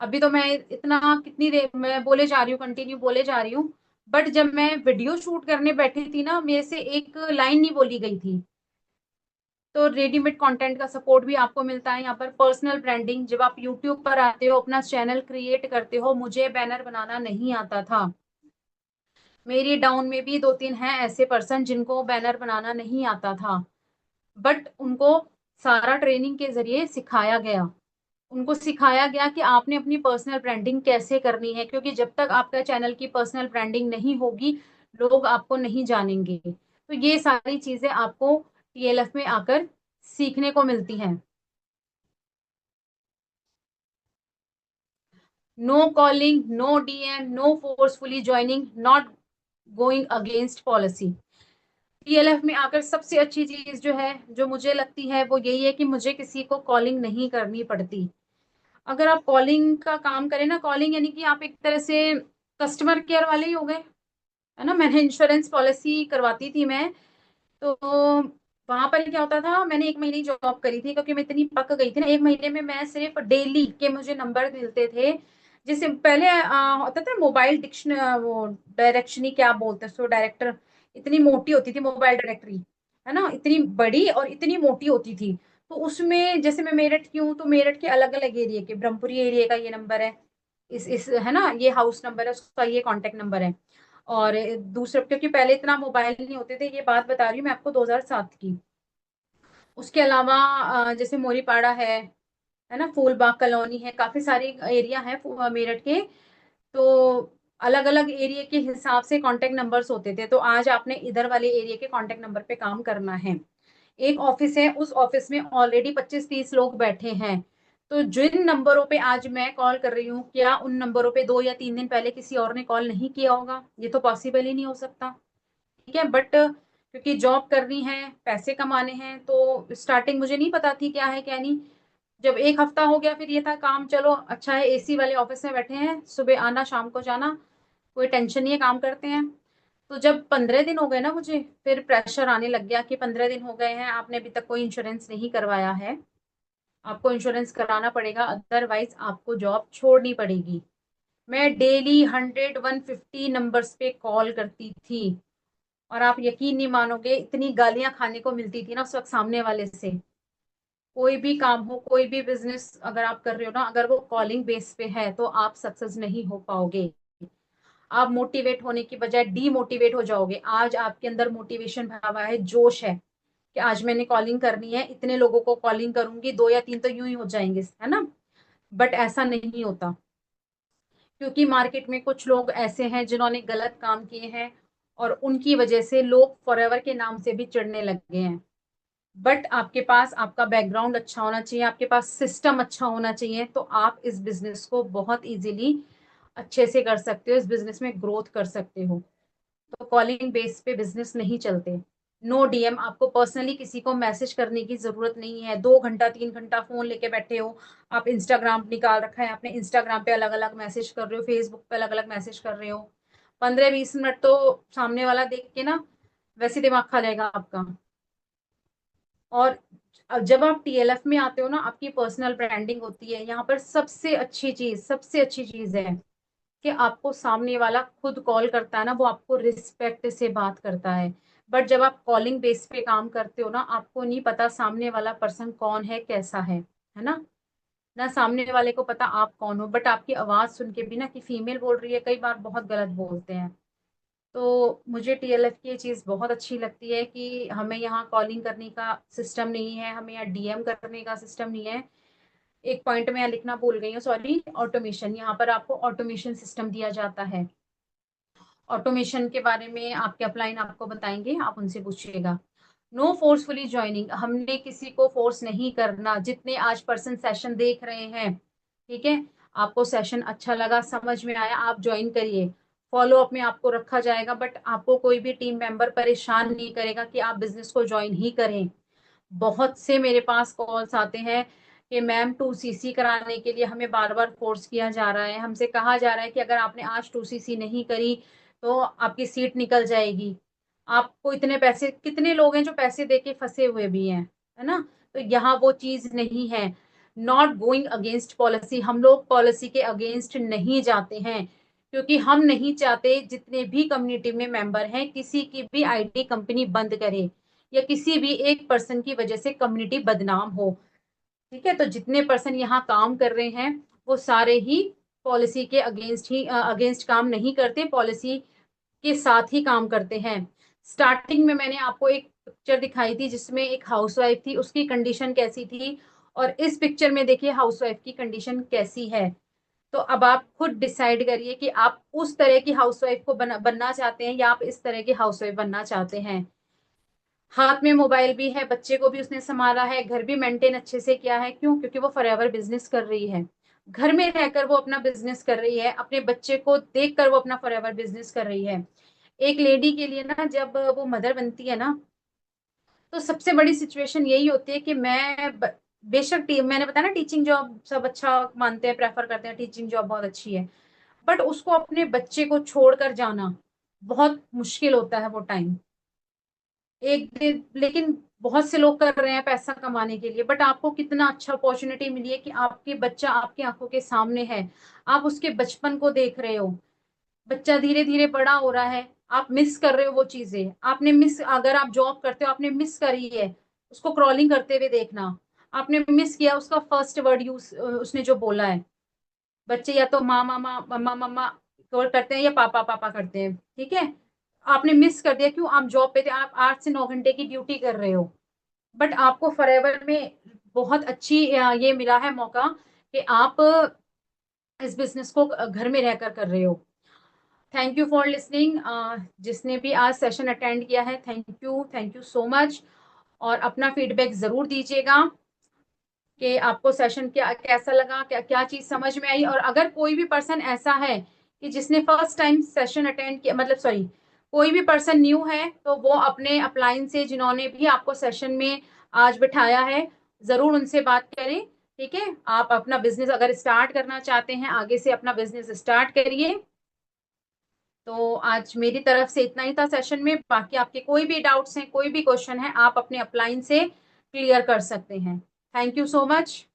अभी तो मैं इतना, कितनी देर मैं बोले जा रही हूँ, कंटिन्यू बोले जा रही हूँ, बट जब मैं वीडियो शूट करने बैठी थी ना, मेरे से एक लाइन नहीं बोली गई थी। तो रेडीमेड कंटेंट का सपोर्ट भी आपको मिलता है यहाँ पर। पर्सनल ब्रांडिंग, जब आप यूट्यूब पर आते हो, अपना चैनल क्रिएट करते हो, मुझे बैनर बनाना नहीं आता था। मेरी डाउन में भी 2-3 हैं ऐसे पर्सन जिनको बैनर बनाना नहीं आता था, बट उनको सारा ट्रेनिंग के जरिए सिखाया गया। उनको सिखाया गया कि आपने अपनी पर्सनल ब्रांडिंग कैसे करनी है, क्योंकि जब तक आपका चैनल की पर्सनल ब्रांडिंग नहीं होगी, लोग आपको नहीं जानेंगे। तो ये सारी चीजें आपको टीएलएफ में आकर सीखने को मिलती हैं। No calling, no DM, no forcefully joining, not going against policy. TLF में आकर सबसे अच्छी चीज जो है, जो मुझे लगती है, वो यही है कि मुझे किसी को कॉलिंग नहीं करनी पड़ती। अगर आप कॉलिंग का काम करें ना, कॉलिंग यानी कि आप एक तरह से कस्टमर केयर वाले ही हो गए, है ना। मैंने इंश्योरेंस पॉलिसी करवाती थी मैं, तो वहां पर क्या होता था, मैंने 1 महीने जॉब करी थी, क्योंकि मैं इतनी पक गई थी ना, 1 महीने में मैं सिर्फ डेली के मुझे नंबर मिलते थे। जैसे पहले होता था मोबाइल डिक्शन, वो डायरेक्शनी क्या बोलते हैं उसको, डायरेक्टर, इतनी मोटी होती थी मोबाइल डायरेक्टरी, है ना, इतनी बड़ी और इतनी मोटी होती थी। तो उसमें जैसे मैं मेरठ की हूँ, तो मेरठ के अलग अलग एरिया के, ब्रह्मपुरी एरिया का ये नंबर है, इस है ना, ये हाउस नंबर है, उसका ये कांटेक्ट नंबर है। और दूसरा, क्योंकि पहले इतना मोबाइल नहीं होते थे, ये बात बता रही हूँ मैं आपको 2007 की। उसके अलावा जैसे मोरीपाड़ा है ना, फूलबाग कॉलोनी है, काफी सारे एरिया है मेरठ के। तो अलग अलग एरिया के हिसाब से कांटेक्ट नंबर्स होते थे, तो आज आपने इधर वाले एरिया के कांटेक्ट नंबर पे काम करना है। एक ऑफिस है, उस ऑफिस में ऑलरेडी 25-30 लोग बैठे हैं, तो जिन नंबरों पे आज मैं कॉल कर रही हूँ, क्या उन नंबरों पे 2 या 3 दिन पहले किसी और ने कॉल नहीं किया होगा? ये तो पॉसिबल ही नहीं हो सकता। ठीक है, बट क्योंकि जॉब करनी है, पैसे कमाने हैं, तो स्टार्टिंग मुझे नहीं पता थी क्या है क्या नहीं। जब एक हफ्ता हो गया, फिर ये था काम चलो अच्छा है, एसी वाले ऑफिस में बैठे हैं, सुबह आना शाम को जाना, कोई टेंशन नहीं है, काम करते हैं। तो जब 15 दिन हो गए ना, मुझे फिर प्रेशर आने लग गया कि 15 दिन हो गए हैं, आपने अभी तक कोई इंश्योरेंस नहीं करवाया है, आपको इंश्योरेंस कराना पड़ेगा, अदरवाइज आपको जॉब छोड़नी पड़ेगी। मैं डेली 100-150 नंबर्स पे कॉल करती थी, और आप यकीन नहीं मानोगे, इतनी गालियां खाने को मिलती थी ना उस वक्त सामने वाले से। कोई भी काम हो, कोई भी बिजनेस अगर आप कर रहे हो ना, अगर वो कॉलिंग बेस पे है तो आप सक्सेस नहीं हो पाओगे। आप मोटिवेट होने की बजाय डीमोटिवेट हो जाओगे। आज आपके अंदर मोटिवेशन भरा हुआ है, जोश है कि आज मैंने कॉलिंग करनी है, इतने लोगों को कॉलिंग करूंगी, 2 या 3 तो यूं ही हो जाएंगे, है ना। बट ऐसा नहीं होता, क्योंकि मार्केट में कुछ लोग ऐसे हैं जिन्होंने गलत काम किए हैं, और उनकी वजह से लोग फॉरएवर के नाम से भी चिढ़ने लग गए हैं। बट आपके पास आपका बैकग्राउंड अच्छा होना चाहिए, आपके पास सिस्टम अच्छा होना चाहिए, तो आप इस बिजनेस को बहुत इजीली अच्छे से कर सकते हो, इस बिजनेस में ग्रोथ कर सकते हो। तो कॉलिंग बेस पे बिजनेस नहीं चलते। नो डीएम, आपको पर्सनली किसी को मैसेज करने की जरूरत नहीं है। 2 घंटा 3 घंटा फोन लेके बैठे हो, आप इंस्टाग्राम निकाल रखा है आपने, इंस्टाग्राम पे अलग अलग मैसेज कर रहे हो, फेसबुक पे अलग अलग मैसेज कर रहे हो, 15-20 मिनट तो सामने वाला देख के ना वैसे दिमाग खा जाएगा आपका। और अब जब आप टीएलएफ में आते हो ना, आपकी पर्सनल ब्रांडिंग होती है। यहाँ पर सबसे अच्छी चीज है कि आपको सामने वाला खुद कॉल करता है ना, वो आपको रिस्पेक्ट से बात करता है। बट जब आप कॉलिंग बेस पे काम करते हो ना, आपको नहीं पता सामने वाला पर्सन कौन है, कैसा है ना। ना सामने वाले को पता आप कौन हो, बट आपकी आवाज सुन के भी ना कि फीमेल बोल रही है, कई बार बहुत गलत बोलते हैं। तो मुझे टीएलएफ की ये चीज बहुत अच्छी लगती है कि हमें यहाँ कॉलिंग करने का सिस्टम नहीं है, हमें यहाँ डीएम करने का सिस्टम नहीं है। एक पॉइंट में यहाँ लिखना भूल गई हूँ, सॉरी, ऑटोमेशन, यहाँ पर आपको ऑटोमेशन सिस्टम दिया जाता है। ऑटोमेशन के बारे में आपके अपलाइन आपको बताएंगे, आप उनसे पूछिएगा। नो फोर्सफुली ज्वाइनिंग, हमने किसी को फोर्स नहीं करना। जितने आज पर्सन सेशन देख रहे हैं, ठीक है, आपको सेशन अच्छा लगा, समझ में आया, आप ज्वाइन करिए। फॉलो अप में आपको रखा जाएगा, बट आपको कोई भी टीम मेंबर परेशान नहीं करेगा कि आप बिजनेस को ज्वाइन ही करें। बहुत से मेरे पास कॉल्स आते हैं कि मैम 2सीसी कराने के लिए हमें बार बार फोर्स किया जा रहा है, हमसे कहा जा रहा है कि अगर आपने आज 2सीसी नहीं करी तो आपकी सीट निकल जाएगी। आपको इतने पैसे, कितने लोग हैं जो पैसे देके फंसे हुए भी हैं, है ना। तो यहाँ वो चीज नहीं है। नॉट गोइंग अगेंस्ट पॉलिसी, हम लोग पॉलिसी के अगेंस्ट नहीं जाते हैं, क्योंकि हम नहीं चाहते जितने भी कम्युनिटी में मेंबर हैं किसी की भी आईटी कंपनी बंद करे, या किसी भी एक पर्सन की वजह से कम्युनिटी बदनाम हो। ठीक है, तो जितने पर्सन यहाँ काम कर रहे हैं वो सारे ही पॉलिसी के अगेंस्ट काम नहीं करते, पॉलिसी के साथ ही काम करते हैं। स्टार्टिंग में मैंने आपको एक पिक्चर दिखाई थी जिसमें एक हाउसवाइफ थी, उसकी कंडीशन कैसी थी, और इस पिक्चर में देखिए हाउसवाइफ की कंडीशन कैसी है। तो अब आप खुद डिसाइड करिए कि आप उस तरह की हाउसवाइफ को बनना चाहते हैं, या आप इस तरह की हाउसवाइफ बनना चाहते हैं। हाथ में मोबाइल भी है, बच्चे को भी उसने संभाला है, घर भी मेंटेन अच्छे से किया है, क्यों? क्योंकि वो फॉरएवर बिजनेस कर रही है। घर में रहकर वो अपना बिजनेस कर रही है, अपने बच्चे को देखकर वो अपना फॉरएवर बिजनेस कर रही है। एक लेडी के लिए ना, जब वो मदर बनती है ना, तो सबसे बड़ी सिचुएशन यही होती है कि बेशक मैंने बताया ना, टीचिंग जॉब सब अच्छा मानते हैं, प्रेफर करते हैं, टीचिंग जॉब बहुत अच्छी है, बट उसको अपने बच्चे को छोड़कर जाना बहुत मुश्किल होता है वो टाइम। एक दिन, लेकिन बहुत से लोग कर रहे हैं पैसा कमाने के लिए, बट आपको कितना अच्छा अपॉर्चुनिटी मिली है कि आपके बच्चा आपकी आंखों के सामने है, आप उसके बचपन को देख रहे हो, बच्चा धीरे धीरे बड़ा हो रहा है, आप मिस कर रहे हो वो चीजें। आपने मिस, अगर आप जॉब करते हो आपने मिस करी है उसको क्रॉलिंग करते हुए देखना, आपने मिस किया उसका फर्स्ट वर्ड यूज उसने जो बोला है। बच्चे या तो माँ मामा मम्मा मम्मा करते हैं, या पापा पापा करते हैं, ठीक है। आपने मिस कर दिया, क्यों? आप जॉब पे थे, आप 8 से 9 घंटे की ड्यूटी कर रहे हो, बट आपको फॉरएवर में बहुत अच्छी ये मिला है मौका कि आप इस बिजनेस को घर में रहकर कर रहे हो। Thank you for listening. जिसने भी आज सेशन अटेंड किया है, थैंक यू सो मच। और अपना फीडबैक जरूर दीजिएगा कि आपको सेशन क्या कैसा लगा, क्या क्या चीज समझ में आई। और अगर कोई भी पर्सन ऐसा है कि जिसने फर्स्ट टाइम सेशन अटेंड किया, मतलब सॉरी, कोई भी पर्सन न्यू है, तो वो अपने अपलाइन से जिन्होंने भी आपको सेशन में आज बिठाया है, जरूर उनसे बात करें। ठीक है, आप अपना बिजनेस अगर स्टार्ट करना चाहते हैं, आगे से अपना बिजनेस स्टार्ट करिए। तो आज मेरी तरफ से इतना ही था सेशन में। बाकी आपके कोई भी डाउट्स हैं, कोई भी क्वेश्चन है, आप अपने अपलाइन से क्लियर कर सकते हैं। Thank you so much.